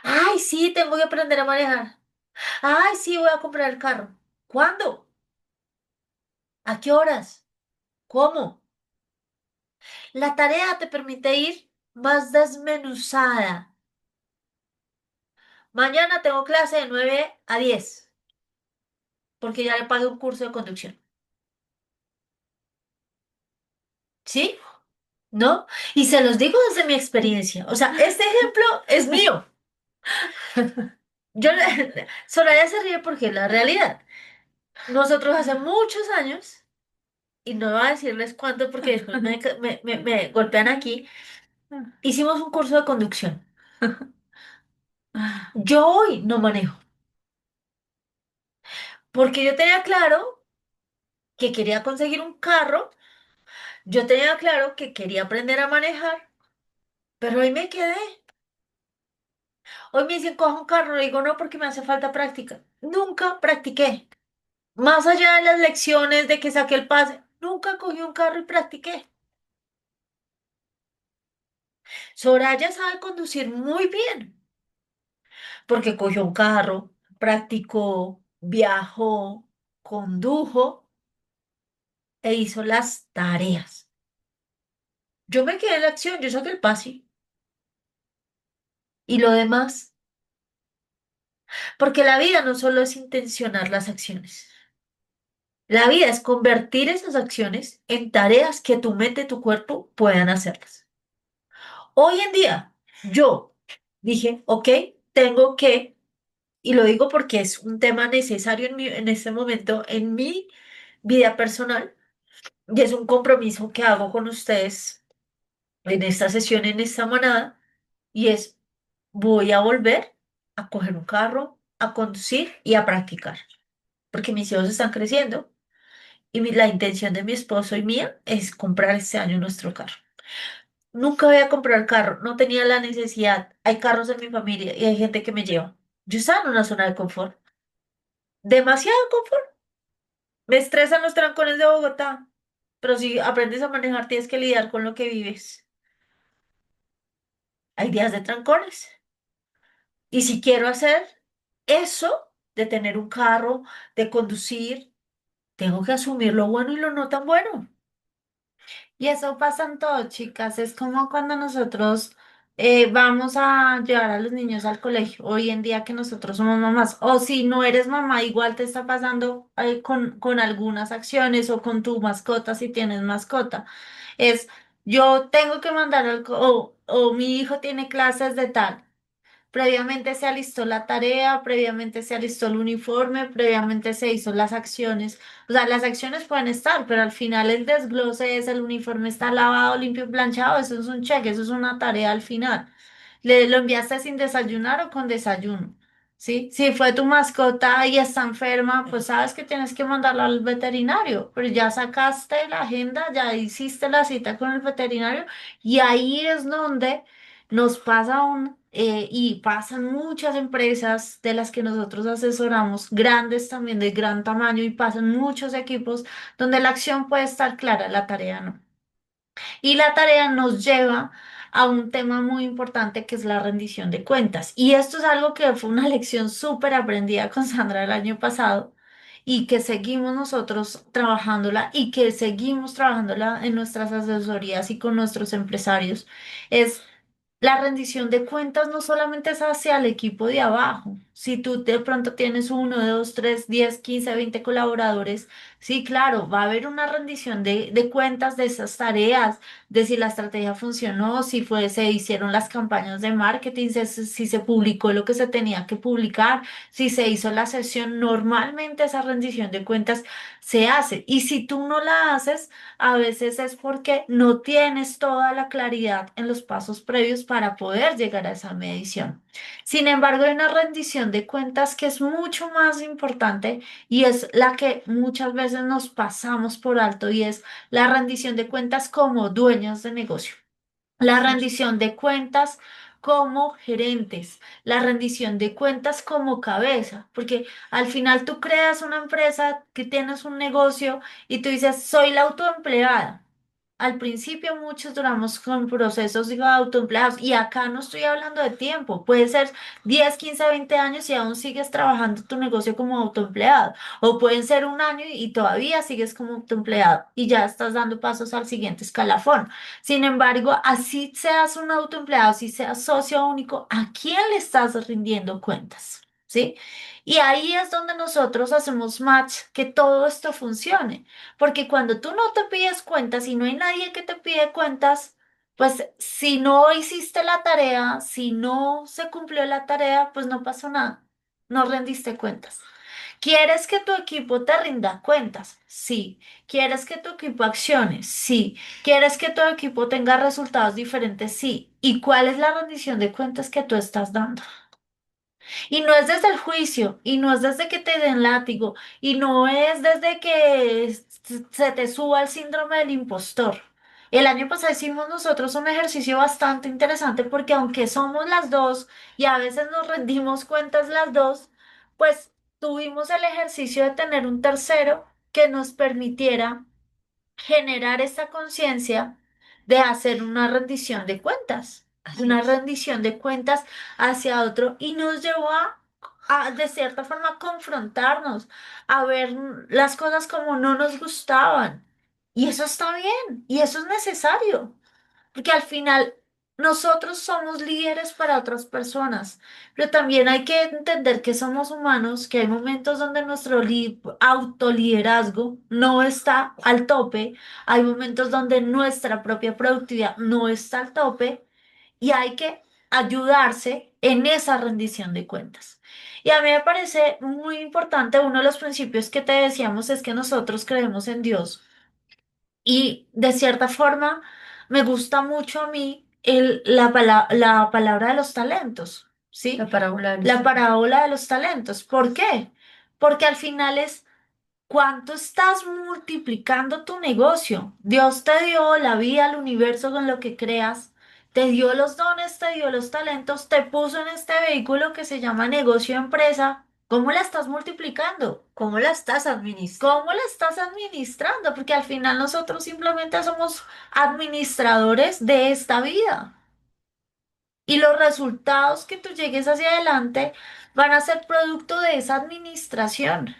Ay, sí, tengo que aprender a manejar. Ay, sí, voy a comprar el carro. ¿Cuándo? ¿A qué horas? ¿Cómo? La tarea te permite ir más desmenuzada. Mañana tengo clase de 9 a 10 porque ya le pagué un curso de conducción. ¿Sí? ¿No? Y se los digo desde mi experiencia. O sea, este ejemplo es mío. Soraya se ríe porque es la realidad. Nosotros hace muchos años, y no voy a decirles cuánto porque después me golpean aquí, hicimos un curso de conducción. Yo hoy no manejo, porque yo tenía claro que quería conseguir un carro, yo tenía claro que quería aprender a manejar, pero hoy me quedé. Hoy me dicen, coja un carro, le digo no porque me hace falta práctica. Nunca practiqué. Más allá de las lecciones de que saqué el pase, nunca cogí un carro y practiqué. Soraya sabe conducir muy bien, porque cogió un carro, practicó, viajó, condujo e hizo las tareas. Yo me quedé en la acción, yo saqué el pase y lo demás, porque la vida no solo es intencionar las acciones. La vida es convertir esas acciones en tareas que tu mente y tu cuerpo puedan hacerlas. Hoy en día, yo dije, ok, tengo que, y lo digo porque es un tema necesario en este momento en mi vida personal, y es un compromiso que hago con ustedes en esta sesión, en esta manada, y es, voy a volver a coger un carro, a conducir y a practicar, porque mis hijos están creciendo y la intención de mi esposo y mía es comprar este año nuestro carro. Nunca voy a comprar carro, no tenía la necesidad. Hay carros en mi familia y hay gente que me lleva. Yo estaba en una zona de confort, demasiado confort. Me estresan los trancones de Bogotá, pero si aprendes a manejar tienes que lidiar con lo que vives. Hay días de trancones. Y si quiero hacer eso de tener un carro, de conducir, tengo que asumir lo bueno y lo no tan bueno. Y eso pasa en todo, chicas. Es como cuando nosotros vamos a llevar a los niños al colegio. Hoy en día que nosotros somos mamás. O si no eres mamá, igual te está pasando con algunas acciones o con tu mascota si tienes mascota. Es, yo tengo que mandar o mi hijo tiene clases de tal. Previamente se alistó la tarea, previamente se alistó el uniforme, previamente se hizo las acciones. O sea, las acciones pueden estar, pero al final el desglose es el uniforme está lavado, limpio y planchado. Eso es un cheque, eso es una tarea al final. ¿Lo enviaste sin desayunar o con desayuno? ¿Sí? Si fue tu mascota y está enferma, pues sabes que tienes que mandarla al veterinario, pero ya sacaste la agenda, ya hiciste la cita con el veterinario y ahí es donde nos pasa y pasan muchas empresas de las que nosotros asesoramos, grandes también de gran tamaño y pasan muchos equipos donde la acción puede estar clara, la tarea no. Y la tarea nos lleva a un tema muy importante que es la rendición de cuentas. Y esto es algo que fue una lección súper aprendida con Sandra el año pasado y que seguimos nosotros trabajándola y que seguimos trabajándola en nuestras asesorías y con nuestros empresarios. Es la rendición de cuentas no solamente es hacia el equipo de abajo. Si tú de pronto tienes uno, dos, tres, 10, 15, 20 colaboradores, sí, claro, va a haber una rendición de cuentas de esas tareas, de si la estrategia funcionó, si fue, se hicieron las campañas de marketing, si se publicó lo que se tenía que publicar, si se hizo la sesión. Normalmente esa rendición de cuentas se hace. Y si tú no la haces, a veces es porque no tienes toda la claridad en los pasos previos para poder llegar a esa medición. Sin embargo, hay una rendición de cuentas que es mucho más importante y es la que muchas veces nos pasamos por alto y es la rendición de cuentas como dueños de negocio. La rendición de cuentas como gerentes, la rendición de cuentas como cabeza, porque al final tú creas una empresa que tienes un negocio y tú dices, soy la autoempleada. Al principio muchos duramos con procesos de autoempleados y acá no estoy hablando de tiempo, puede ser 10, 15, 20 años y aún sigues trabajando tu negocio como autoempleado o pueden ser un año y todavía sigues como autoempleado y ya estás dando pasos al siguiente escalafón. Sin embargo, así seas un autoempleado, así seas socio único, ¿a quién le estás rindiendo cuentas? ¿Sí? Y ahí es donde nosotros hacemos match que todo esto funcione. Porque cuando tú no te pides cuentas y no hay nadie que te pide cuentas, pues si no hiciste la tarea, si no se cumplió la tarea, pues no pasó nada. No rendiste cuentas. ¿Quieres que tu equipo te rinda cuentas? Sí. ¿Quieres que tu equipo accione? Sí. ¿Quieres que tu equipo tenga resultados diferentes? Sí. ¿Y cuál es la rendición de cuentas que tú estás dando? Y no es desde el juicio, y no es desde que te den látigo, y no es desde que se te suba el síndrome del impostor. El año pasado hicimos nosotros un ejercicio bastante interesante porque aunque somos las dos y a veces nos rendimos cuentas las dos, pues tuvimos el ejercicio de tener un tercero que nos permitiera generar esta conciencia de hacer una rendición de cuentas, Así una es. rendición de cuentas hacia otro y nos llevó de cierta forma, confrontarnos, a ver las cosas como no nos gustaban. Y eso está bien, y eso es necesario. Porque al final nosotros somos líderes para otras personas, pero también hay que entender que somos humanos, que hay momentos donde nuestro autoliderazgo no está al tope, hay momentos donde nuestra propia productividad no está al tope y hay que ayudarse en esa rendición de cuentas. Y a mí me parece muy importante, uno de los principios que te decíamos es que nosotros creemos en Dios. Y de cierta forma, me gusta mucho a mí la palabra de los talentos, ¿sí? La parábola de los La talentos. parábola de los talentos. ¿Por qué? Porque al final es cuánto estás multiplicando tu negocio. Dios te dio la vida, el universo con lo que creas, te dio los dones, te dio los talentos, te puso en este vehículo que se llama negocio empresa. ¿Cómo la estás multiplicando? ¿Cómo la estás administrando? ¿Cómo la estás administrando? Porque al final nosotros simplemente somos administradores de esta vida. Y los resultados que tú llegues hacia adelante van a ser producto de esa administración.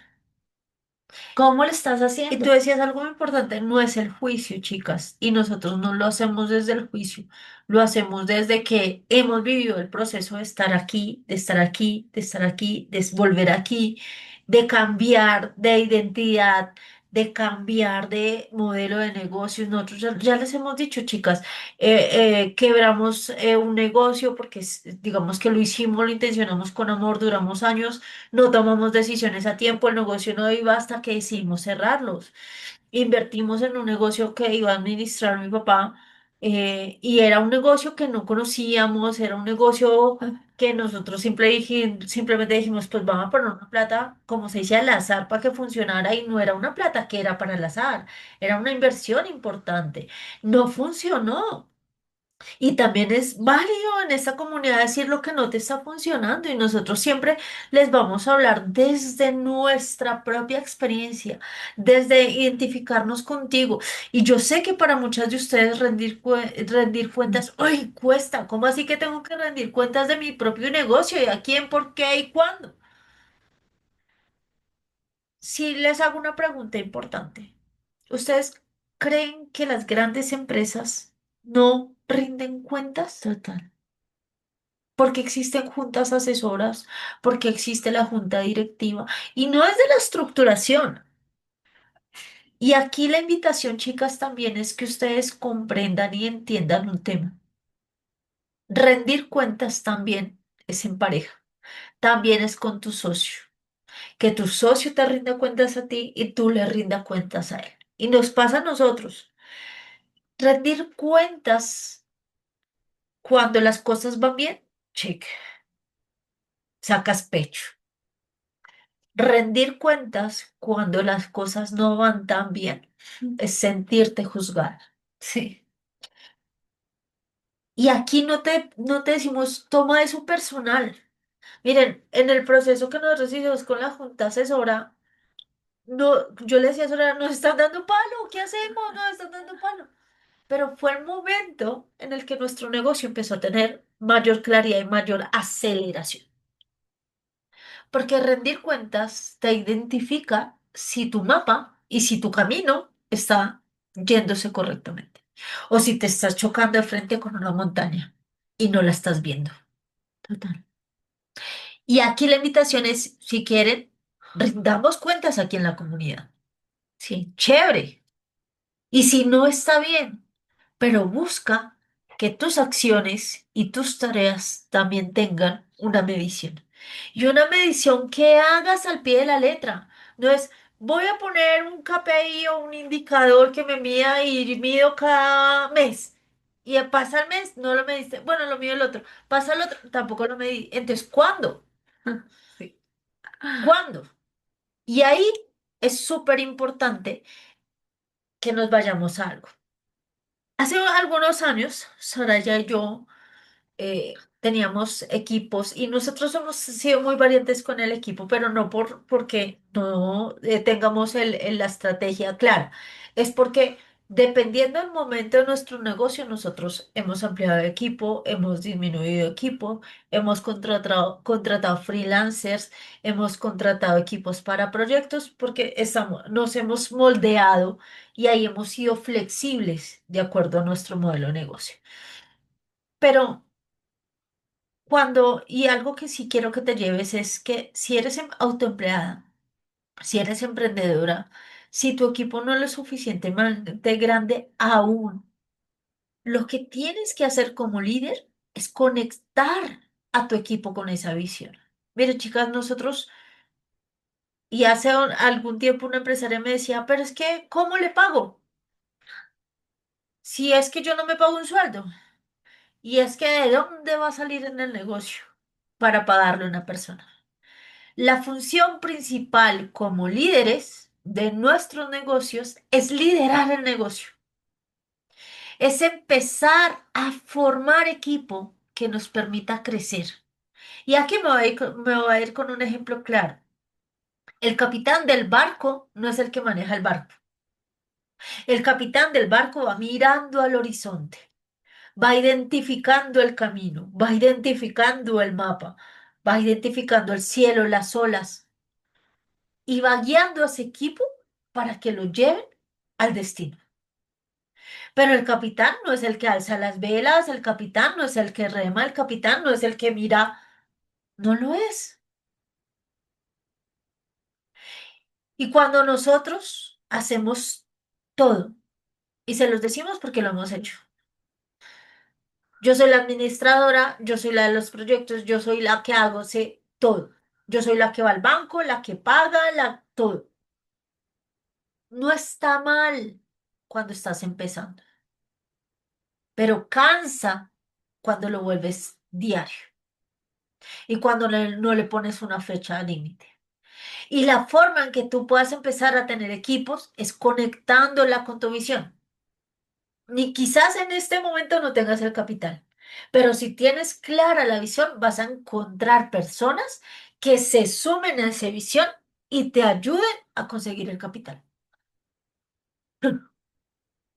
¿Cómo lo estás Y tú haciendo? decías algo muy importante, no es el juicio, chicas, y nosotros no lo hacemos desde el juicio, lo hacemos desde que hemos vivido el proceso de estar aquí, de estar aquí, de estar aquí, de volver aquí, de cambiar de identidad, de cambiar de modelo de negocios. Nosotros ya les hemos dicho, chicas, quebramos un negocio porque digamos que lo hicimos, lo intencionamos con amor, duramos años, no tomamos decisiones a tiempo, el negocio no iba hasta que decidimos cerrarlos. Invertimos en un negocio que iba a administrar mi papá y era un negocio que no conocíamos, era un negocio que nosotros simplemente dijimos, pues vamos a poner una plata, como se dice, al azar para que funcionara y no era una plata que era para el azar, era una inversión importante. No funcionó. Y también es válido en esta comunidad decir lo que no te está funcionando y nosotros siempre les vamos a hablar desde nuestra propia experiencia, desde identificarnos contigo. Y yo sé que para muchas de ustedes rendir cuentas, ¡ay, cuesta! ¿Cómo así que tengo que rendir cuentas de mi propio negocio? ¿Y a quién, por qué y cuándo? Si les hago una pregunta importante, ¿ustedes creen que las grandes empresas no rinden cuentas? Total. Porque existen juntas asesoras, porque existe la junta directiva y no es de la estructuración. Y aquí la invitación, chicas, también es que ustedes comprendan y entiendan un tema. Rendir cuentas también es en pareja, también es con tu socio. Que tu socio te rinda cuentas a ti y tú le rinda cuentas a él. Y nos pasa a nosotros. Rendir cuentas cuando las cosas van bien, check, sacas pecho. Rendir cuentas cuando las cosas no van tan bien es sentirte juzgada. Sí. Y aquí no te decimos, toma eso personal. Miren, en el proceso que nosotros hicimos con la junta asesora, no, yo le decía a Sora, nos están dando palo, ¿qué hacemos? Nos están dando palo. Pero fue el momento en el que nuestro negocio empezó a tener mayor claridad y mayor aceleración. Porque rendir cuentas te identifica si tu mapa y si tu camino está yéndose correctamente. O si te estás chocando de frente con una montaña y no la estás viendo. Total. Y aquí la invitación es, si quieren, rindamos cuentas aquí en la comunidad. Sí, chévere. Y si no está bien, pero busca que tus acciones y tus tareas también tengan una medición. Y una medición que hagas al pie de la letra. No es, voy a poner un KPI o un indicador que me mida y mido cada mes. Y pasa el mes, no lo mediste. Bueno, lo mido el otro. Pasa el otro, tampoco lo medí. Entonces, ¿cuándo? Sí. ¿Cuándo? Y ahí es súper importante que nos vayamos a algo. Hace algunos años, Soraya y yo teníamos equipos y nosotros hemos sido muy variantes con el equipo, pero no porque no tengamos la estrategia clara. Es porque dependiendo del momento de nuestro negocio, nosotros hemos ampliado equipo, hemos disminuido equipo, hemos contratado freelancers, hemos contratado equipos para proyectos porque nos hemos moldeado y ahí hemos sido flexibles de acuerdo a nuestro modelo de negocio. Pero y algo que sí quiero que te lleves es que si eres autoempleada, si eres emprendedora, si tu equipo no es lo suficientemente grande aún, lo que tienes que hacer como líder es conectar a tu equipo con esa visión. Mire, chicas, nosotros, y hace algún tiempo una empresaria me decía, pero es que, ¿cómo le pago? Si es que yo no me pago un sueldo. Y es que, ¿de dónde va a salir en el negocio para pagarle a una persona? La función principal como líderes de nuestros negocios es liderar el negocio, es empezar a formar equipo que nos permita crecer. Y aquí me voy a ir con un ejemplo claro. El capitán del barco no es el que maneja el barco. El capitán del barco va mirando al horizonte, va identificando el camino, va identificando el mapa, va identificando el cielo, las olas y va guiando a ese equipo para que lo lleven al destino. Pero el capitán no es el que alza las velas, el capitán no es el que rema, el capitán no es el que mira, no lo es. Y cuando nosotros hacemos todo, y se los decimos porque lo hemos hecho, yo soy la administradora, yo soy la de los proyectos, yo soy la que hago, sé todo. Yo soy la que va al banco, la que paga, todo. No está mal cuando estás empezando, pero cansa cuando lo vuelves diario y cuando no le pones una fecha límite. Y la forma en que tú puedas empezar a tener equipos es conectándola con tu visión. Ni quizás en este momento no tengas el capital, pero si tienes clara la visión, vas a encontrar personas que se sumen a esa visión y te ayuden a conseguir el capital.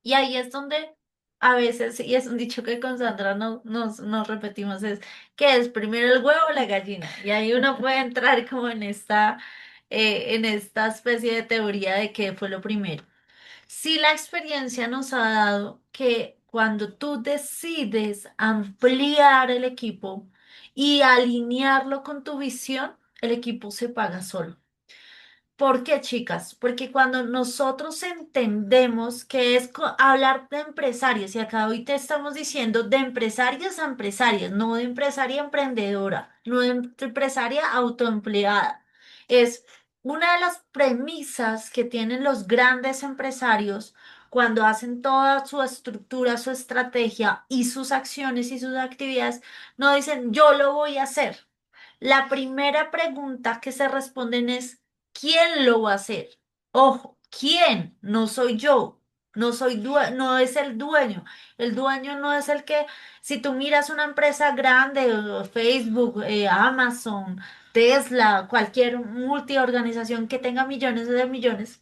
Y ahí es donde a veces, y es un dicho que con Sandra nos repetimos, es que es primero el huevo o la gallina. Y ahí uno puede entrar como en esta especie de teoría de qué fue lo primero. Si la experiencia nos ha dado que cuando tú decides ampliar el equipo y alinearlo con tu visión, el equipo se paga solo. ¿Por qué, chicas? Porque cuando nosotros entendemos que es hablar de empresarios, y acá hoy te estamos diciendo de empresarias a empresarias, no de empresaria emprendedora, no de empresaria autoempleada. Es una de las premisas que tienen los grandes empresarios cuando hacen toda su estructura, su estrategia y sus acciones y sus actividades, no dicen yo lo voy a hacer. La primera pregunta que se responden es ¿quién lo va a hacer? Ojo, ¿quién? No soy yo. No es el dueño. El dueño no es el que, si tú miras una empresa grande, Facebook, Amazon, Tesla, cualquier multiorganización que tenga millones de millones,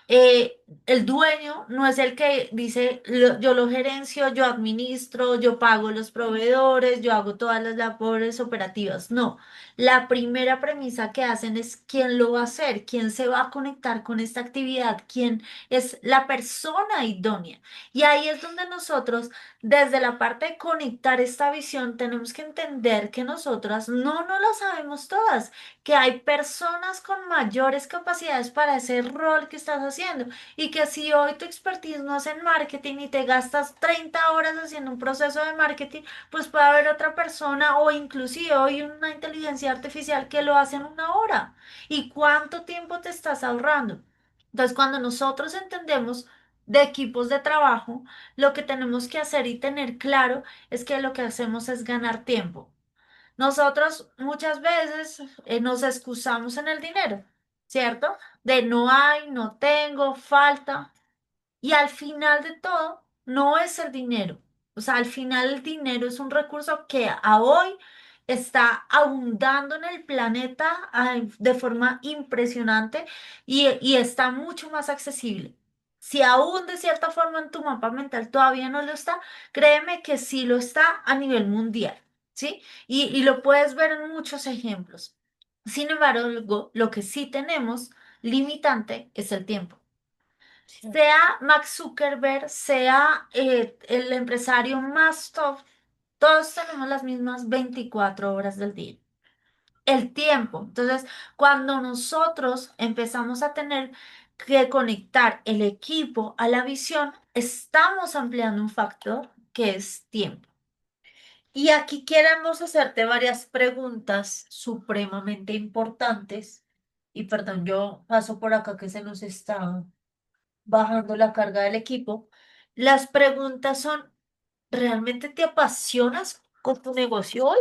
el dueño no es el que dice, yo lo gerencio, yo administro, yo pago los proveedores, yo hago todas las labores operativas. No, la primera premisa que hacen es quién lo va a hacer, quién se va a conectar con esta actividad, quién es la persona idónea. Y ahí es donde nosotros, desde la parte de conectar esta visión, tenemos que entender que nosotras no la sabemos todas, que hay personas con mayores capacidades para ese rol que estás haciendo y que si hoy tu expertise no es en marketing y te gastas 30 horas haciendo un proceso de marketing, pues puede haber otra persona o inclusive hoy una inteligencia artificial que lo hace en una hora. ¿Y cuánto tiempo te estás ahorrando? Entonces, cuando nosotros entendemos de equipos de trabajo, lo que tenemos que hacer y tener claro es que lo que hacemos es ganar tiempo. Nosotros muchas veces nos excusamos en el dinero, ¿cierto? De no hay, no tengo, falta. Y al final de todo, no es el dinero. O sea, al final el dinero es un recurso que a hoy está abundando en el planeta de forma impresionante y está mucho más accesible. Si aún de cierta forma en tu mapa mental todavía no lo está, créeme que sí lo está a nivel mundial, ¿sí? Y lo puedes ver en muchos ejemplos. Sin embargo, lo que sí tenemos limitante es el tiempo. Sí. Sea Mark Zuckerberg, sea el empresario más top, todos tenemos las mismas 24 horas del día. El tiempo. Entonces, cuando nosotros empezamos a tener que conectar el equipo a la visión, estamos ampliando un factor que es tiempo. Y aquí queremos hacerte varias preguntas supremamente importantes. Y perdón, yo paso por acá que se nos está bajando la carga del equipo. Las preguntas son, ¿realmente te apasionas con tu negocio hoy?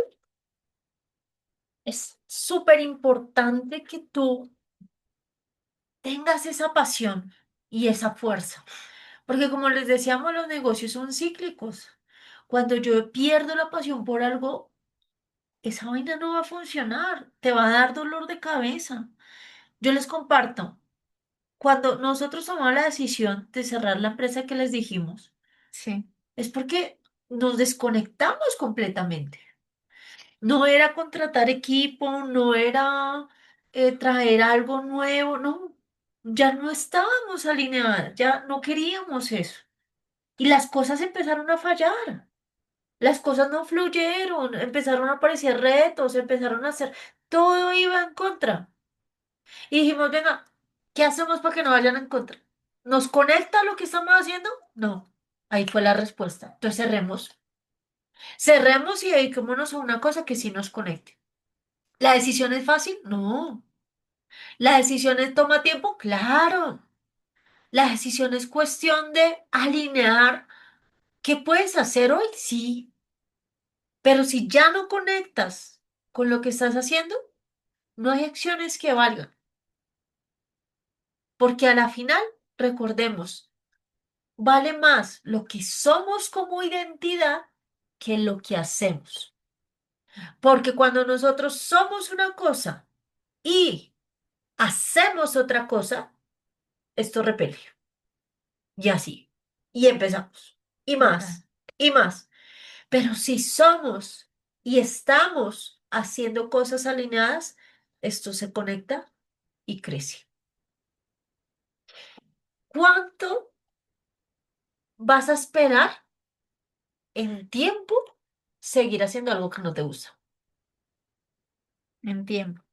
Es súper importante que tú tengas esa pasión y esa fuerza, porque como les decíamos, los negocios son cíclicos. Cuando yo pierdo la pasión por algo, esa vaina no va a funcionar, te va a dar dolor de cabeza. Yo les comparto, cuando nosotros tomamos la decisión de cerrar la empresa que les dijimos, Sí. es porque nos desconectamos completamente. No era contratar equipo, no era traer algo nuevo, no, ya no estábamos alineadas, ya no queríamos eso. Y las cosas empezaron a fallar, las cosas no fluyeron, empezaron a aparecer retos, empezaron a hacer, todo iba en contra. Y dijimos, venga, ¿qué hacemos para que no vayan en contra? ¿Nos conecta lo que estamos haciendo? No. Ahí fue la respuesta. Entonces cerremos. Cerremos y dediquémonos a una cosa que sí nos conecte. ¿La decisión es fácil? No. ¿La decisión toma tiempo? Claro. La decisión es cuestión de alinear. ¿Qué puedes hacer hoy? Sí. Pero si ya no conectas con lo que estás haciendo, no hay acciones que valgan. Porque a la final, recordemos. vale más lo que somos como identidad que lo que hacemos. Porque cuando nosotros somos una cosa y hacemos otra cosa, esto repele. Y así. Y empezamos. Y Total. más. Y más. Pero si somos y estamos haciendo cosas alineadas, esto se conecta y crece. ¿Cuánto vas a esperar en tiempo seguir haciendo algo que no te gusta? En tiempo.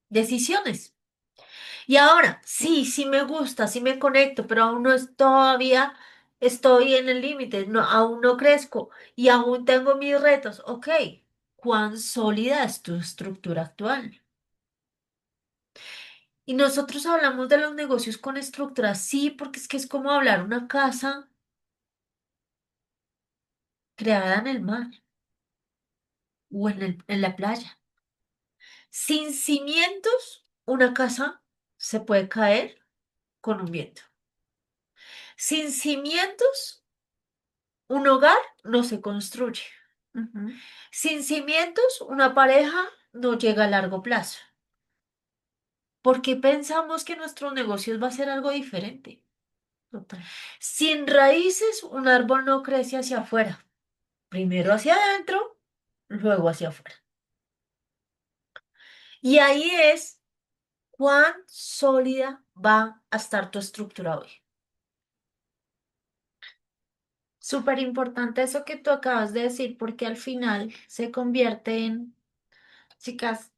Decisiones. Y ahora, sí, sí me gusta, sí me conecto, pero aún no es todavía, estoy en el límite, no, aún no crezco y aún tengo mis retos. Ok, ¿cuán sólida es tu estructura actual? Y nosotros hablamos de los negocios con estructura, sí, porque es que es como hablar una casa creada en el mar o en la playa. Sin cimientos, una casa se puede caer con un viento. Sin cimientos, un hogar no se construye. Ujú. Sin cimientos, una pareja no llega a largo plazo. ¿Por qué pensamos que nuestro negocio va a ser algo diferente? Total. Sin raíces, un árbol no crece hacia afuera. Primero hacia adentro, luego hacia afuera. Y ahí es cuán sólida va a estar tu estructura hoy. Súper importante eso que tú acabas de decir, porque al final se convierte en, chicas,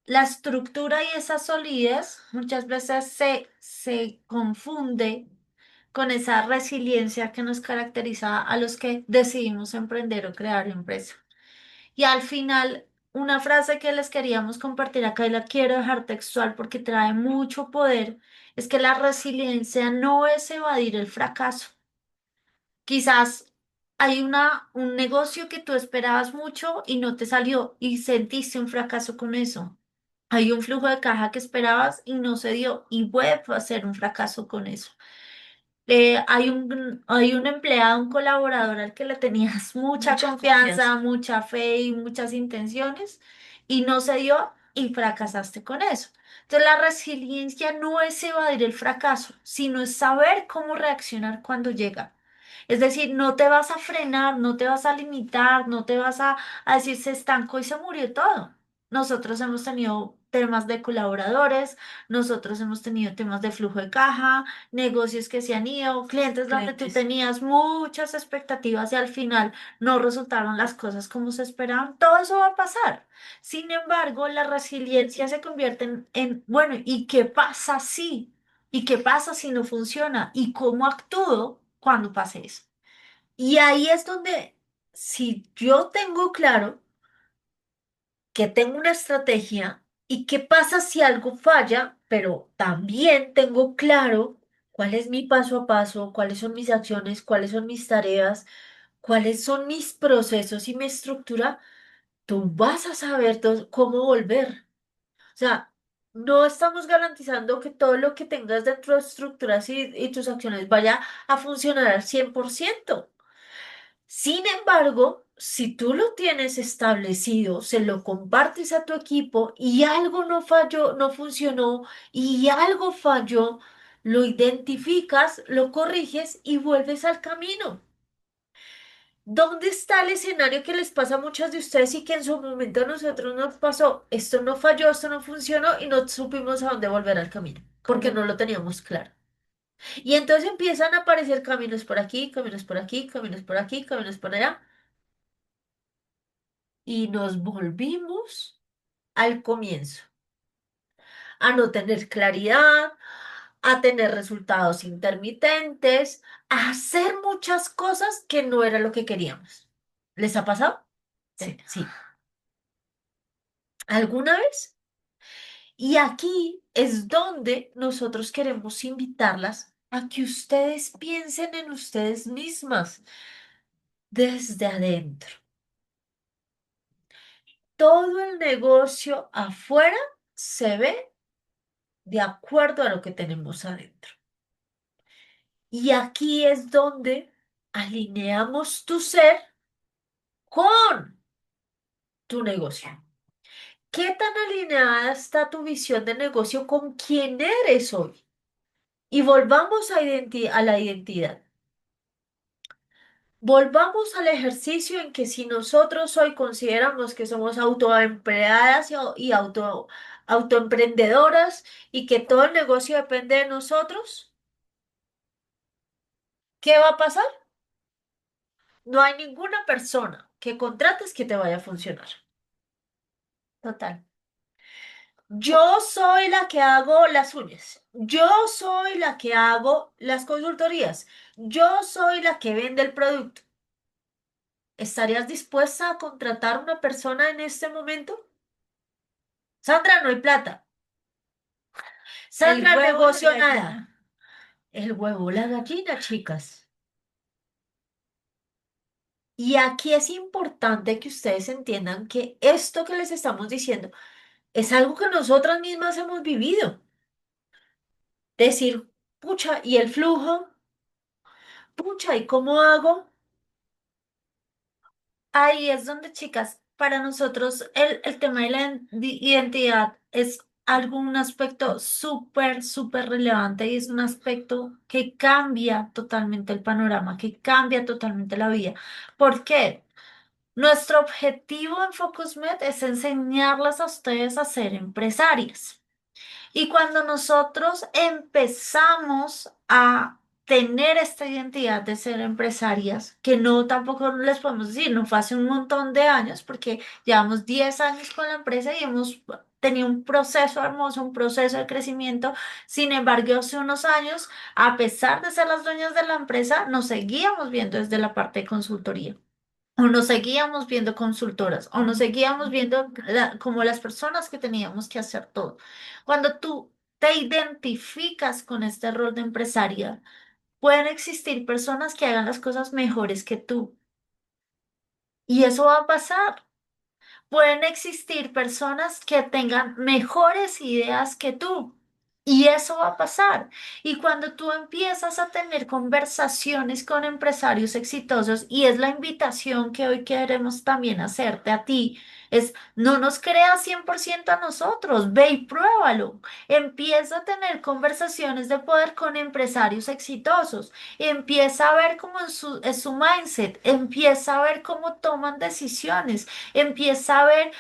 la estructura y esa solidez muchas veces se confunde con esa resiliencia que nos caracteriza a los que decidimos emprender o crear empresa. Y al final, una frase que les queríamos compartir acá y la quiero dejar textual porque trae mucho poder, es que la resiliencia no es evadir el fracaso. Quizás hay un negocio que tú esperabas mucho y no te salió y sentiste un fracaso con eso. Hay un flujo de caja que esperabas y no se dio y puede ser un fracaso con eso. Hay un empleado, un colaborador al que le tenías mucha Mucha confianza, confianza. mucha fe y muchas intenciones y no se dio y fracasaste con eso. Entonces la resiliencia no es evadir el fracaso, sino es saber cómo reaccionar cuando llega. Es decir, no te vas a frenar, no te vas a limitar, no te vas a decir se estancó y se murió todo. Nosotros hemos tenido temas de colaboradores, nosotros hemos tenido temas de flujo de caja, negocios que se han ido, clientes donde tú Clientes. tenías muchas expectativas y al final no resultaron las cosas como se esperaban. Todo eso va a pasar. Sin embargo, la resiliencia se convierte bueno, ¿y qué pasa si? ¿Y qué pasa si no funciona? ¿Y cómo actúo cuando pase eso? Y ahí es donde, si yo tengo claro que tengo una estrategia y qué pasa si algo falla, pero también tengo claro cuál es mi paso a paso, cuáles son mis acciones, cuáles son mis tareas, cuáles son mis procesos y mi estructura, tú vas a saber cómo volver. O sea, no estamos garantizando que todo lo que tengas dentro de estructuras y tus acciones vaya a funcionar al 100%. Sin embargo, si tú lo tienes establecido, se lo compartes a tu equipo y algo no falló, no funcionó y algo falló, lo identificas, lo corriges y vuelves al camino. ¿Dónde está el escenario que les pasa a muchas de ustedes y que en su momento a nosotros nos pasó? Esto no falló, esto no funcionó y no supimos a dónde volver al camino porque no Correcto. lo teníamos claro. Y entonces empiezan a aparecer caminos por aquí, caminos por aquí, caminos por aquí, caminos por allá y nos volvimos al comienzo, a no tener claridad, a tener resultados intermitentes, a hacer muchas cosas que no era lo que queríamos. ¿Les ha pasado? Sí. Sí. ¿Alguna vez? Y aquí es donde nosotros queremos invitarlas a que ustedes piensen en ustedes mismas desde adentro. Todo el negocio afuera se ve de acuerdo a lo que tenemos adentro. Y aquí es donde alineamos tu ser con tu negocio. ¿Qué tan alineada está tu visión de negocio con quién eres hoy? Y volvamos a la identidad. Volvamos al ejercicio en que si nosotros hoy consideramos que somos autoempleadas y autoemprendedoras y que todo el negocio depende de nosotros, ¿qué va a pasar? No hay ninguna persona que contrates que te vaya a funcionar. Total. Yo soy la que hago las uñas. Yo soy la que hago las consultorías. Yo soy la que vende el producto. ¿Estarías dispuesta a contratar una persona en este momento? Sandra, no hay plata. El Sandra, huevo, la negocio nada. gallina. El huevo, la gallina, chicas. Y aquí es importante que ustedes entiendan que esto que les estamos diciendo es algo que nosotras mismas hemos vivido. Decir, pucha, ¿y el flujo? Pucha, ¿y cómo hago? Ahí es donde, chicas, para nosotros el tema de la identidad es algún aspecto súper, súper relevante y es un aspecto que cambia totalmente el panorama, que cambia totalmente la vida. ¿Por qué? Nuestro objetivo en FocusMed es enseñarlas a ustedes a ser empresarias. Y cuando nosotros empezamos a tener esta identidad de ser empresarias, que no tampoco les podemos decir, no fue hace un montón de años, porque llevamos 10 años con la empresa y hemos tenido un proceso hermoso, un proceso de crecimiento. Sin embargo, hace unos años, a pesar de ser las dueñas de la empresa, nos seguíamos viendo desde la parte de consultoría. O nos seguíamos viendo consultoras, o nos seguíamos viendo como las personas que teníamos que hacer todo. Cuando tú te identificas con este rol de empresaria, pueden existir personas que hagan las cosas mejores que tú. Y eso va a pasar. Pueden existir personas que tengan mejores ideas que tú. Y eso va a pasar. Y cuando tú empiezas a tener conversaciones con empresarios exitosos, y es la invitación que hoy queremos también hacerte a ti, es no nos creas 100% a nosotros, ve y pruébalo. Empieza a tener conversaciones de poder con empresarios exitosos. Empieza a ver cómo es su mindset. Empieza a ver cómo toman decisiones. Empieza a ver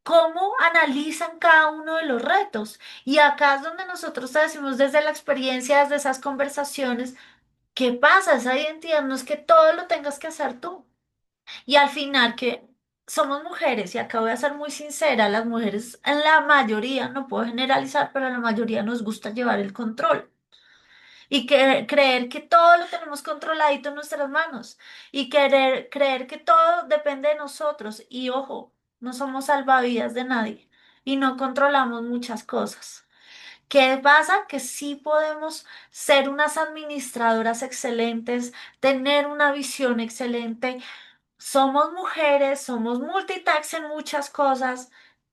cómo analizan cada uno de los retos. Y acá es donde nosotros te decimos desde la experiencia, desde esas conversaciones, ¿qué pasa? Esa identidad no es que todo lo tengas que hacer tú. Y al final que somos mujeres, y acá voy a ser muy sincera, las mujeres en la mayoría, no puedo generalizar, pero en la mayoría nos gusta llevar el control. Y creer que todo lo tenemos controladito en nuestras manos. Y creer que todo depende de nosotros. Y ojo, no somos salvavidas de nadie. Y no controlamos muchas cosas. ¿Qué pasa? Que sí podemos ser unas administradoras excelentes, tener una visión excelente. Somos mujeres, somos multitask en muchas cosas,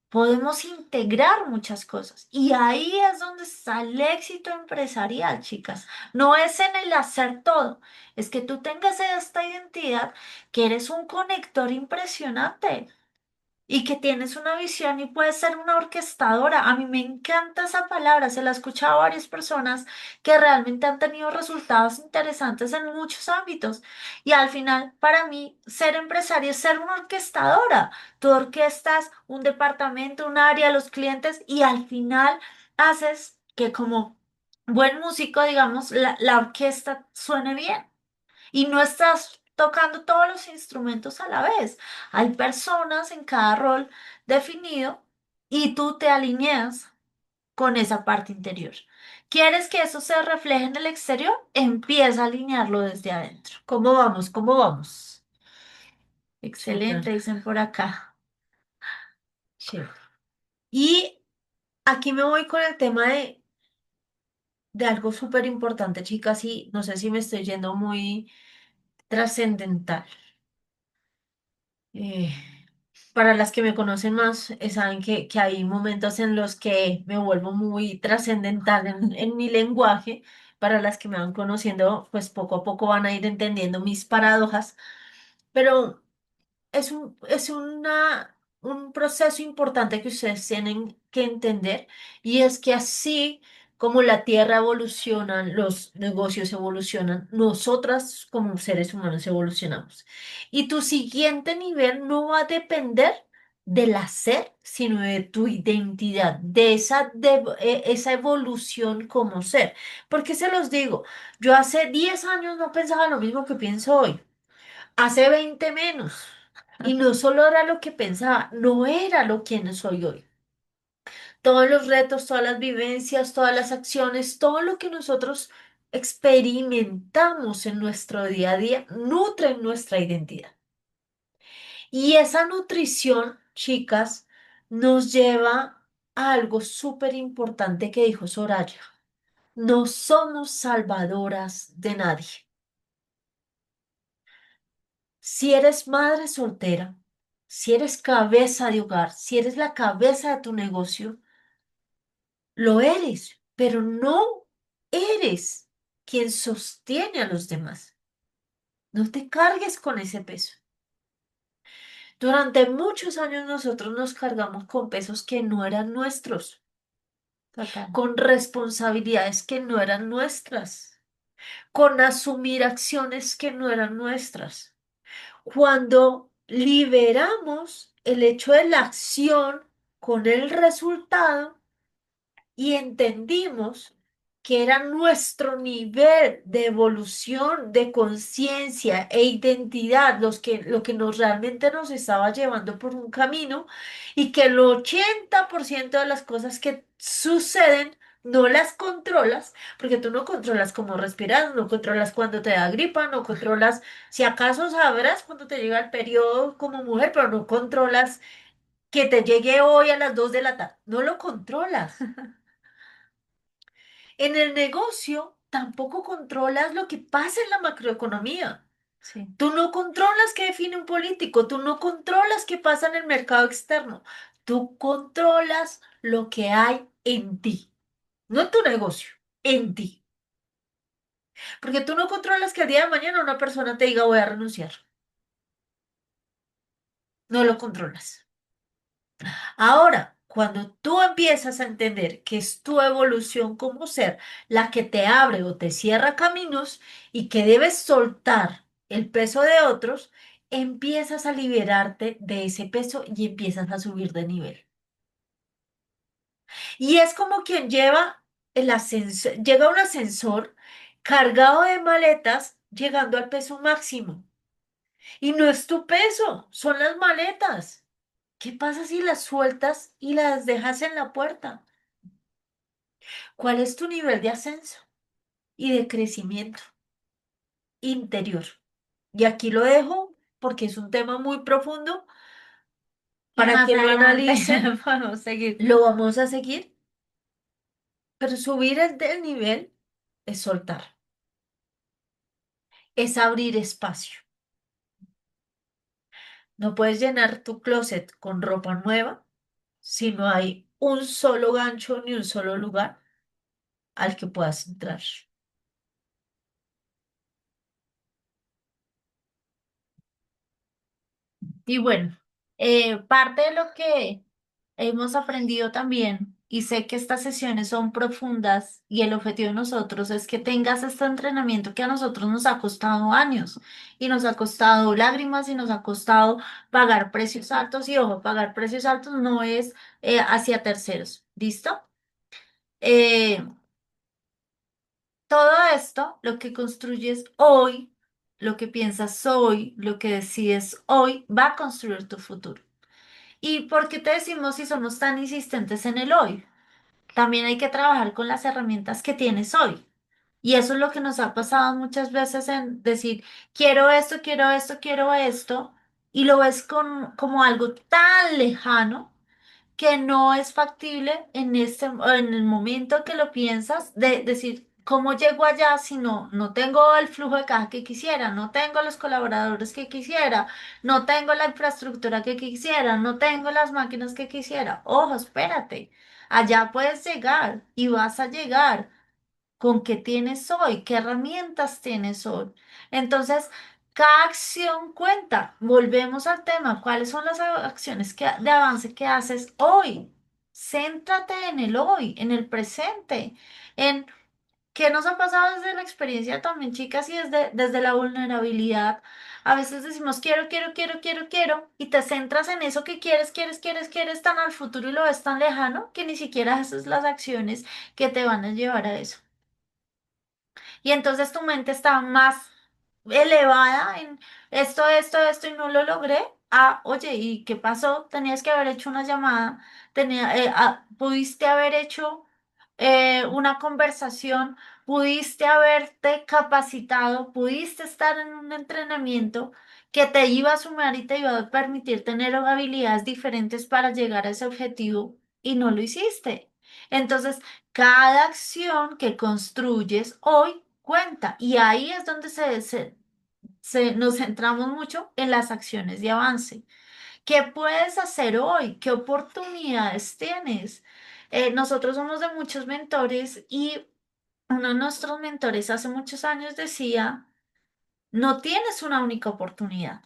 podemos integrar muchas cosas. Y ahí es donde está el éxito empresarial, chicas. No es en el hacer todo, es que tú tengas esta identidad, que eres un conector impresionante y que tienes una visión y puedes ser una orquestadora. A mí me encanta esa palabra, se la he escuchado a varias personas que realmente han tenido resultados interesantes en muchos ámbitos. Y al final, para mí, ser empresaria es ser una orquestadora. Tú orquestas un departamento, un área, los clientes y al final haces que como buen músico, digamos, la orquesta suene bien y no estás tocando todos los instrumentos a la vez. Hay personas en cada rol definido y tú te alineas con esa parte interior. ¿Quieres que eso se refleje en el exterior? Empieza a alinearlo desde adentro. ¿Cómo vamos? ¿Cómo vamos? Súper, Excelente, dicen por acá. chévere. Y aquí me voy con el tema de algo súper importante, chicas, y no sé si me estoy yendo muy trascendental. Eh, para las que me conocen más, saben que hay momentos en los que me vuelvo muy trascendental en mi lenguaje, Para las que me van conociendo, pues poco a poco van a ir entendiendo mis paradojas, pero un proceso importante que ustedes tienen que entender y es que así como la Tierra evoluciona, los negocios evolucionan, nosotras como seres humanos evolucionamos. Y tu siguiente nivel no va a depender del hacer, sino de tu identidad, esa evolución como ser. Porque se los digo, yo hace 10 años no pensaba lo mismo que pienso hoy. Hace 20 menos. Y no solo era lo que pensaba, no era lo que soy hoy. Todos los retos, todas las vivencias, todas las acciones, todo lo que nosotros experimentamos en nuestro día a día nutren nuestra identidad. Y esa nutrición, chicas, nos lleva a algo súper importante que dijo Soraya. No somos salvadoras de nadie. Si eres madre soltera, si eres cabeza de hogar, si eres la cabeza de tu negocio, lo eres, pero no eres quien sostiene a los demás. No te cargues con ese peso. Durante muchos años nosotros nos cargamos con pesos que no eran nuestros, Total. con responsabilidades que no eran nuestras, con asumir acciones que no eran nuestras. Cuando liberamos el hecho de la acción con el resultado y entendimos que era nuestro nivel de evolución, de conciencia e identidad lo que nos realmente nos estaba llevando por un camino y que el 80% de las cosas que suceden no las controlas, porque tú no controlas cómo respiras, no controlas cuando te da gripa, no controlas, si acaso sabrás cuando te llega el periodo como mujer, pero no controlas que te llegue hoy a las 2 de la tarde, no lo controlas. En el negocio tampoco controlas lo que pasa en la macroeconomía. Sí. Tú no controlas qué define un político, tú no controlas qué pasa en el mercado externo. Tú controlas lo que hay en ti, no en tu negocio, en ti. Porque tú no controlas que el día de mañana una persona te diga voy a renunciar. No lo controlas. Ahora, cuando tú empiezas a entender que es tu evolución como ser la que te abre o te cierra caminos y que debes soltar el peso de otros, empiezas a liberarte de ese peso y empiezas a subir de nivel. Y es como quien lleva el ascensor, llega un ascensor cargado de maletas llegando al peso máximo. Y no es tu peso, son las maletas. ¿Qué pasa si las sueltas y las dejas en la puerta? ¿Cuál es tu nivel de ascenso y de crecimiento interior? Y aquí lo dejo porque es un tema muy profundo Y para más que lo adelante analicen. podemos seguir. Lo vamos a seguir, pero subir el nivel es soltar, es abrir espacio. No puedes llenar tu closet con ropa nueva si no hay un solo gancho ni un solo lugar al que puedas entrar. Y bueno, parte de lo que hemos aprendido también, y sé que estas sesiones son profundas y el objetivo de nosotros es que tengas este entrenamiento que a nosotros nos ha costado años y nos ha costado lágrimas y nos ha costado pagar precios altos y ojo, pagar precios altos no es hacia terceros, ¿listo? Eh, Todo esto, lo que construyes hoy, lo que piensas hoy, lo que decides hoy, va a construir tu futuro. ¿Y por qué te decimos si somos tan insistentes en el hoy? También hay que trabajar con las herramientas que tienes hoy. Y eso es lo que nos ha pasado muchas veces en decir, quiero esto, quiero esto, quiero esto, y lo ves como algo tan lejano que no es factible en el momento que lo piensas, de decir, ¿cómo llego allá si no tengo el flujo de caja que quisiera, no tengo los colaboradores que quisiera, no tengo la infraestructura que quisiera, no tengo las máquinas que quisiera? Ojo, espérate, allá puedes llegar y vas a llegar. con qué tienes hoy, qué herramientas tienes hoy. Entonces, cada acción cuenta. Volvemos al tema. ¿Cuáles son las acciones de avance que haces hoy? Céntrate en el hoy, en el presente, en qué nos ha pasado desde la experiencia también, chicas, y desde la vulnerabilidad. A veces decimos quiero, quiero, quiero, quiero, quiero, y te centras en eso que quieres, quieres, quieres, quieres tan al futuro y lo ves tan lejano que ni siquiera haces las acciones que te van a llevar a eso. Y entonces tu mente está más elevada en esto y no lo logré. Ah, oye, ¿y qué pasó? Tenías que haber hecho una llamada, pudiste haber hecho una conversación, pudiste haberte capacitado, pudiste estar en un entrenamiento que te iba a sumar y te iba a permitir tener habilidades diferentes para llegar a ese objetivo y no lo hiciste. Entonces, cada acción que construyes hoy cuenta y ahí es donde nos centramos mucho en las acciones de avance. ¿Qué puedes hacer hoy? ¿Qué oportunidades tienes? Nosotros somos de muchos mentores y uno de nuestros mentores hace muchos años decía, no tienes una única oportunidad.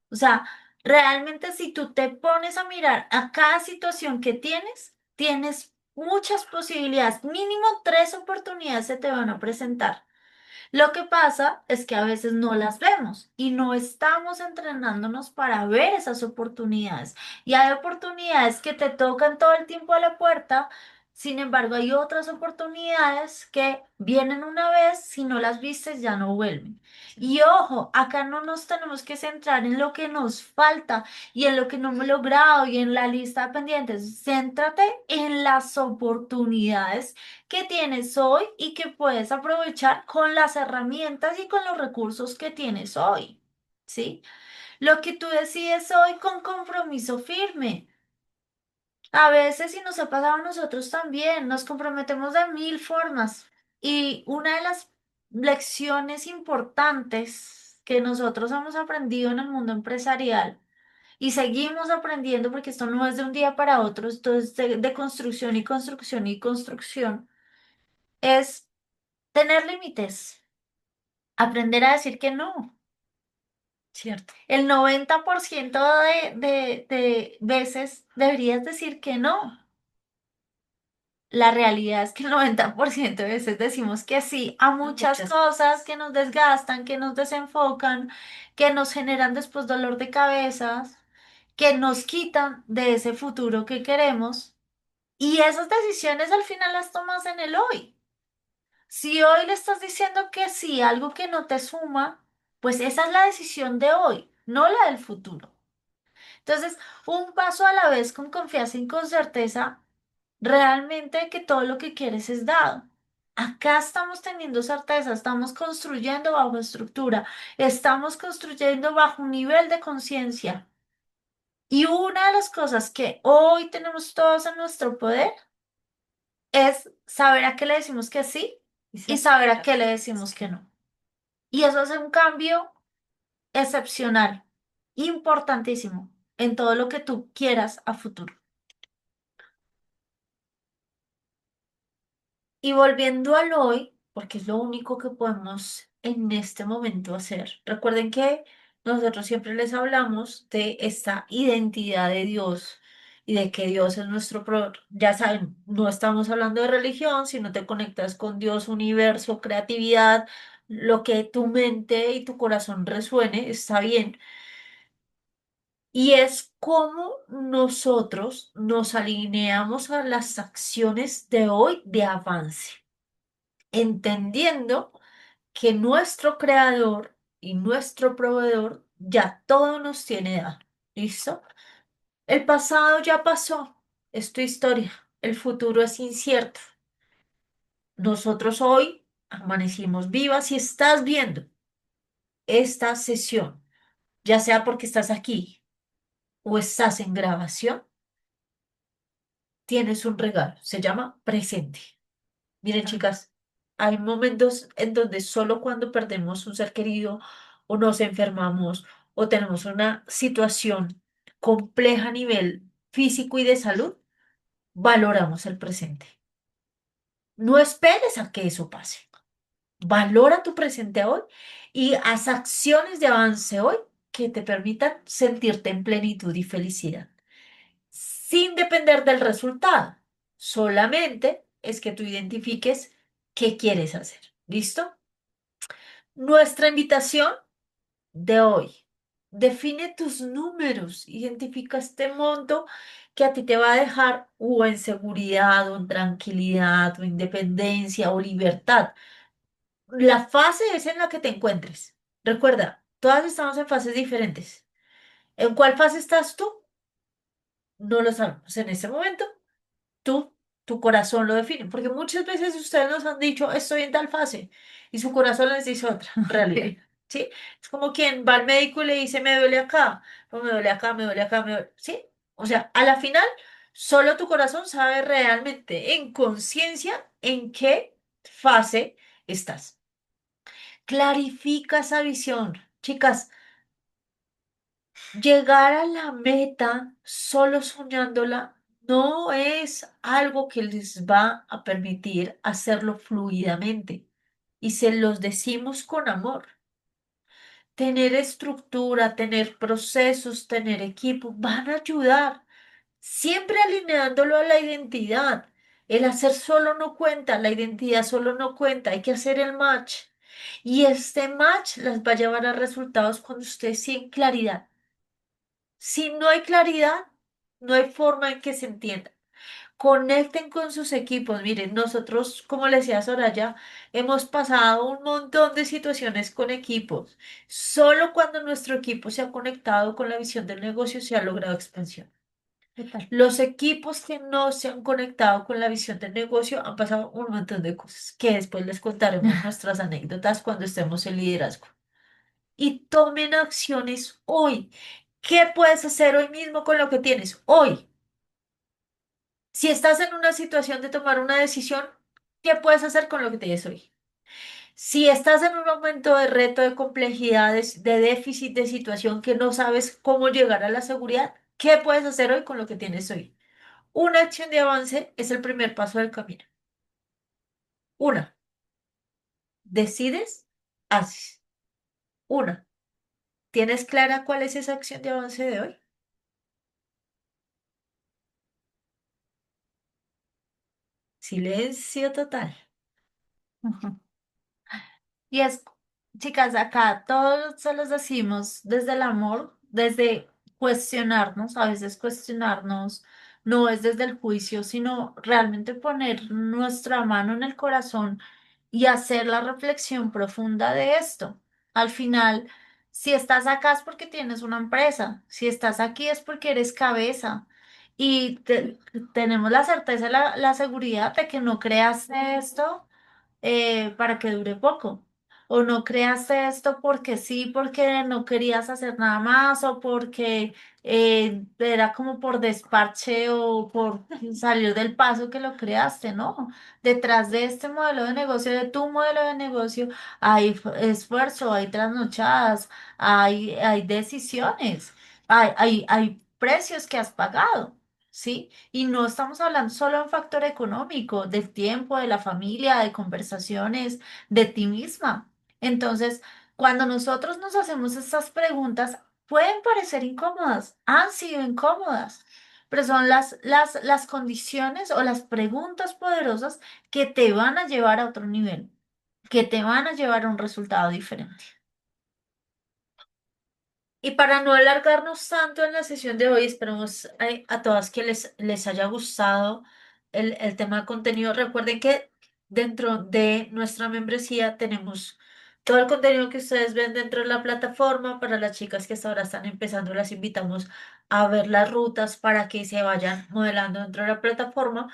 O sea, realmente si tú te pones a mirar a cada situación que tienes, tienes muchas posibilidades, mínimo tres oportunidades se te van a presentar. Lo que pasa es que a veces no las vemos y no estamos entrenándonos para ver esas oportunidades. Y hay oportunidades que te tocan todo el tiempo a la puerta, sin embargo, hay otras oportunidades que vienen una vez, si no las vistes ya no vuelven. Y ojo, acá no nos tenemos que centrar en lo que nos falta y en lo que no hemos logrado y en la lista de pendientes. Céntrate en las oportunidades que tienes hoy y que puedes aprovechar con las herramientas y con los recursos que tienes hoy. ¿Sí? Lo que tú decides hoy con compromiso firme. A veces, y nos ha pasado a nosotros también, nos comprometemos de mil formas. Y una de las lecciones importantes que nosotros hemos aprendido en el mundo empresarial y seguimos aprendiendo, porque esto no es de un día para otro, esto es de construcción y construcción y construcción, es tener límites, aprender a decir que no. Cierto. El 90% de veces deberías decir que no. La realidad es que el 90% de veces decimos que sí a muchas Muchas. cosas que nos desgastan, que nos desenfocan, que nos generan después dolor de cabezas, que nos quitan de ese futuro que queremos. Y esas decisiones al final las tomas en el hoy. Si hoy le estás diciendo que sí, algo que no te suma, pues esa es la decisión de hoy, no la del futuro. Entonces, un paso a la vez con confianza y con certeza, realmente que todo lo que quieres es dado. Acá estamos teniendo certeza, estamos construyendo bajo estructura, estamos construyendo bajo un nivel de conciencia. Y una de las cosas que hoy tenemos todos en nuestro poder es saber a qué le decimos que sí y saber a qué le decimos que no. Y eso hace un cambio excepcional, importantísimo en todo lo que tú quieras a futuro. Y volviendo al hoy, porque es lo único que podemos en este momento hacer. Recuerden que nosotros siempre les hablamos de esta identidad de Dios y de que Dios es nuestro proveedor. Ya saben, no estamos hablando de religión, sino te conectas con Dios, universo, creatividad, lo que tu mente y tu corazón resuene, está bien. Y es como nosotros nos alineamos a las acciones de hoy de avance, entendiendo que nuestro creador y nuestro proveedor ya todo nos tiene dado. ¿Listo? El pasado ya pasó, es tu historia. El futuro es incierto. Nosotros hoy amanecimos vivas y estás viendo esta sesión, ya sea porque estás aquí o estás en grabación, tienes un regalo. Se llama presente. Miren, chicas, hay momentos en donde solo cuando perdemos un ser querido o nos enfermamos o tenemos una situación compleja a nivel físico y de salud, valoramos el presente. No esperes a que eso pase. Valora tu presente hoy y haz acciones de avance hoy que te permitan sentirte en plenitud y felicidad, sin depender del resultado. Solamente es que tú identifiques qué quieres hacer. ¿Listo? Nuestra invitación de hoy. Define tus números, identifica este monto que a ti te va a dejar o en seguridad o en tranquilidad o independencia o libertad. La fase es en la que te encuentres. Recuerda, todas estamos en fases diferentes. ¿En cuál fase estás tú? No lo sabemos. En este momento, tú, tu corazón lo define. Porque muchas veces ustedes nos han dicho, estoy en tal fase, y su corazón les dice otra realidad. ¿Sí? Es como quien va al médico y le dice, me duele acá, o me duele acá, me duele acá, me duele. ¿Sí? O sea, a la final, solo tu corazón sabe realmente en conciencia en qué fase estás. Clarifica esa visión. Chicas, llegar a la meta solo soñándola no es algo que les va a permitir hacerlo fluidamente. Y se los decimos con amor. Tener estructura, tener procesos, tener equipo, van a ayudar, siempre alineándolo a la identidad. El hacer solo no cuenta, la identidad solo no cuenta, hay que hacer el match. Y este match las va a llevar a resultados cuando ustedes tienen claridad. Si no hay claridad, no hay forma en que se entienda. Conecten con sus equipos. Miren, nosotros, como le decía Soraya, hemos pasado un montón de situaciones con equipos. Solo cuando nuestro equipo se ha conectado con la visión del negocio se ha logrado expansión. Total. Los equipos que no se han conectado con la visión del negocio han pasado un montón de cosas que después les contaremos nuestras anécdotas cuando estemos en liderazgo. Y tomen acciones hoy. ¿Qué puedes hacer hoy mismo con lo que tienes hoy? Si estás en una situación de tomar una decisión, ¿qué puedes hacer con lo que tienes hoy? Si estás en un momento de reto, de complejidades, de déficit, de situación que no sabes cómo llegar a la seguridad, ¿qué puedes hacer hoy con lo que tienes hoy? Una acción de avance es el primer paso del camino. Una, decides, haces. Una, ¿tienes clara cuál es esa acción de avance de hoy? Silencio total. Ujú. Y es, chicas, acá todos se los decimos desde el amor, desde cuestionarnos, a veces cuestionarnos no es desde el juicio, sino realmente poner nuestra mano en el corazón y hacer la reflexión profunda de esto. Al final, si estás acá es porque tienes una empresa, si estás aquí es porque eres cabeza. Y tenemos la certeza, la seguridad de que no creas esto para que dure poco. O no creaste esto porque sí, porque no querías hacer nada más, o porque era como por desparche o por salir del paso que lo creaste, ¿no? Detrás de este modelo de negocio, de tu modelo de negocio, hay esfuerzo, hay trasnochadas, hay decisiones, hay precios que has pagado. ¿Sí? Y no estamos hablando solo de un factor económico, del tiempo, de la familia, de conversaciones, de ti misma. Entonces, cuando nosotros nos hacemos estas preguntas, pueden parecer incómodas, han sido incómodas, pero son las condiciones o las preguntas poderosas que te van a llevar a otro nivel, que te van a llevar a un resultado diferente. Y para no alargarnos tanto en la sesión de hoy, esperamos a todas que les haya gustado el tema de contenido. Recuerden que dentro de nuestra membresía tenemos todo el contenido que ustedes ven dentro de la plataforma. Para las chicas que hasta ahora están empezando, las invitamos a ver las rutas para que se vayan modelando dentro de la plataforma.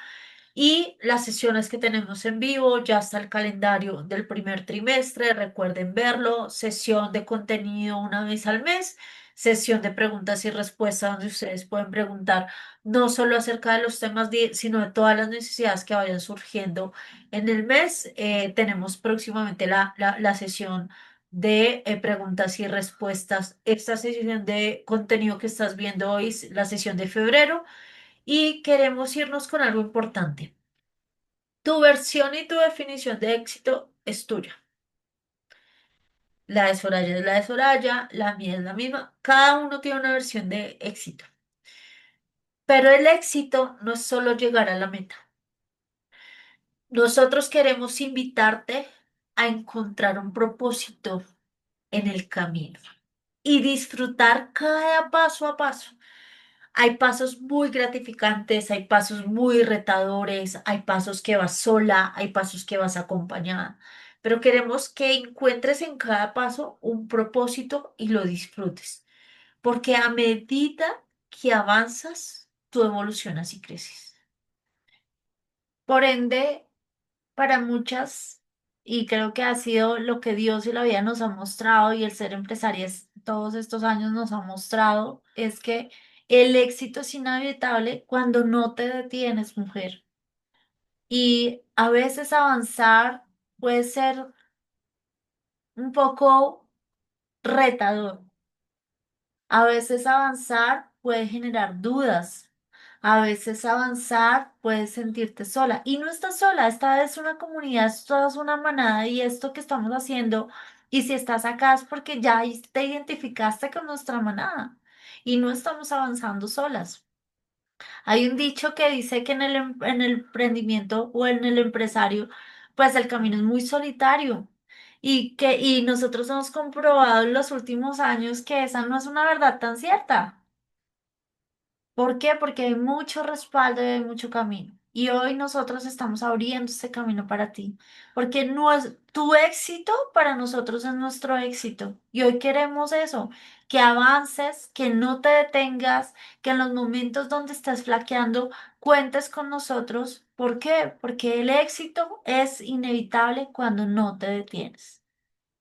Y las sesiones que tenemos en vivo, ya está el calendario del primer trimestre, recuerden verlo, sesión de contenido una vez al mes, sesión de preguntas y respuestas donde ustedes pueden preguntar no solo acerca de los temas, sino de todas las necesidades que vayan surgiendo en el mes. Tenemos próximamente la sesión de preguntas y respuestas. Esta sesión de contenido que estás viendo hoy es la sesión de febrero y queremos irnos con algo importante. Tu versión y tu definición de éxito es tuya. La de Soraya es la de Soraya, la mía es la misma. Cada uno tiene una versión de éxito. Pero el éxito no es solo llegar a la meta. Nosotros queremos invitarte a encontrar un propósito en el camino y disfrutar cada paso a paso. Hay pasos muy gratificantes, hay pasos muy retadores, hay pasos que vas sola, hay pasos que vas acompañada, pero queremos que encuentres en cada paso un propósito y lo disfrutes, porque a medida que avanzas, tú evolucionas y creces. Por ende, para muchas, y creo que ha sido lo que Dios y la vida nos ha mostrado y el ser empresarias todos estos años nos ha mostrado, es que el éxito es inevitable cuando no te detienes, mujer. Y a veces avanzar puede ser un poco retador. A veces avanzar puede generar dudas. A veces avanzar puedes sentirte sola. Y no estás sola, esta es una comunidad, esto es una manada y esto que estamos haciendo. Y si estás acá es porque ya te identificaste con nuestra manada y no estamos avanzando solas. Hay un dicho que dice que en el emprendimiento o en el empresario, pues el camino es muy solitario y nosotros hemos comprobado en los últimos años que esa no es una verdad tan cierta. ¿Por qué? Porque hay mucho respaldo y hay mucho camino. Y hoy nosotros estamos abriendo este camino para ti, porque no es, tu éxito para nosotros es nuestro éxito. Y hoy queremos eso, que avances, que no te detengas, que en los momentos donde estés flaqueando cuentes con nosotros. ¿Por qué? Porque el éxito es inevitable cuando no te detienes.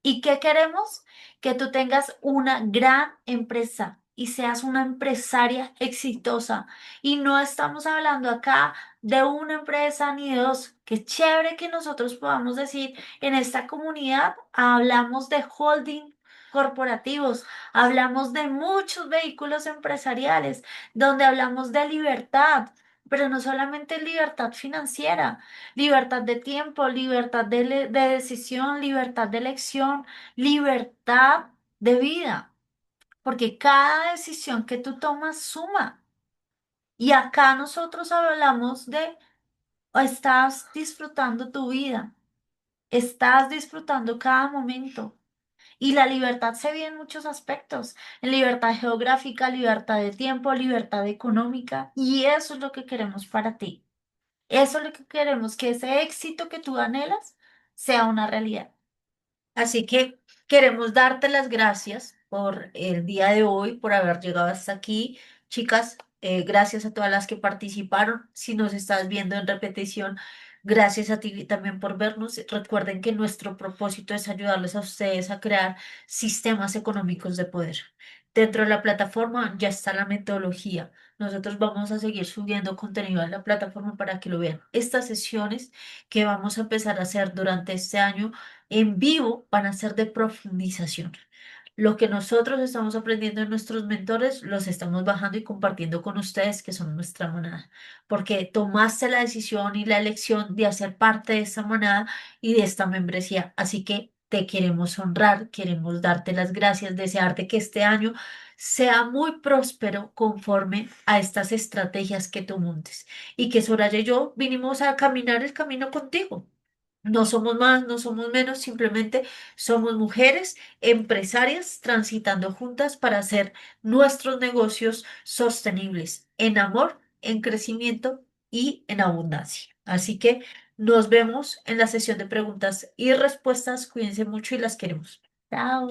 ¿Y qué queremos? Que tú tengas una gran empresa y seas una empresaria exitosa. Y no estamos hablando acá de una empresa ni de dos. Qué chévere que nosotros podamos decir, en esta comunidad hablamos de holding corporativos, hablamos de muchos vehículos empresariales, donde hablamos de libertad, pero no solamente libertad financiera. Libertad de tiempo, libertad de decisión, libertad de elección, libertad de vida, porque cada decisión que tú tomas suma. Y acá nosotros hablamos de, estás disfrutando tu vida, estás disfrutando cada momento. Y la libertad se ve en muchos aspectos, en libertad geográfica, libertad de tiempo, libertad económica, y eso es lo que queremos para ti. Eso es lo que queremos, que ese éxito que tú anhelas sea una realidad. Así que queremos darte las gracias por el día de hoy, por haber llegado hasta aquí. Chicas, gracias a todas las que participaron. Si nos estás viendo en repetición, gracias a ti también por vernos. Recuerden que nuestro propósito es ayudarles a ustedes a crear sistemas económicos de poder. Dentro de la plataforma ya está la metodología. Nosotros vamos a seguir subiendo contenido a la plataforma para que lo vean. Estas sesiones que vamos a empezar a hacer durante este año en vivo van a ser de profundización. Lo que nosotros estamos aprendiendo de nuestros mentores, los estamos bajando y compartiendo con ustedes, que son nuestra manada, porque tomaste la decisión y la elección de hacer parte de esta manada y de esta membresía. Así que te queremos honrar, queremos darte las gracias, desearte que este año sea muy próspero conforme a estas estrategias que tú montes y que Soraya y yo vinimos a caminar el camino contigo. No somos más, no somos menos, simplemente somos mujeres empresarias transitando juntas para hacer nuestros negocios sostenibles en amor, en crecimiento y en abundancia. Así que nos vemos en la sesión de preguntas y respuestas. Cuídense mucho y las queremos. Chao.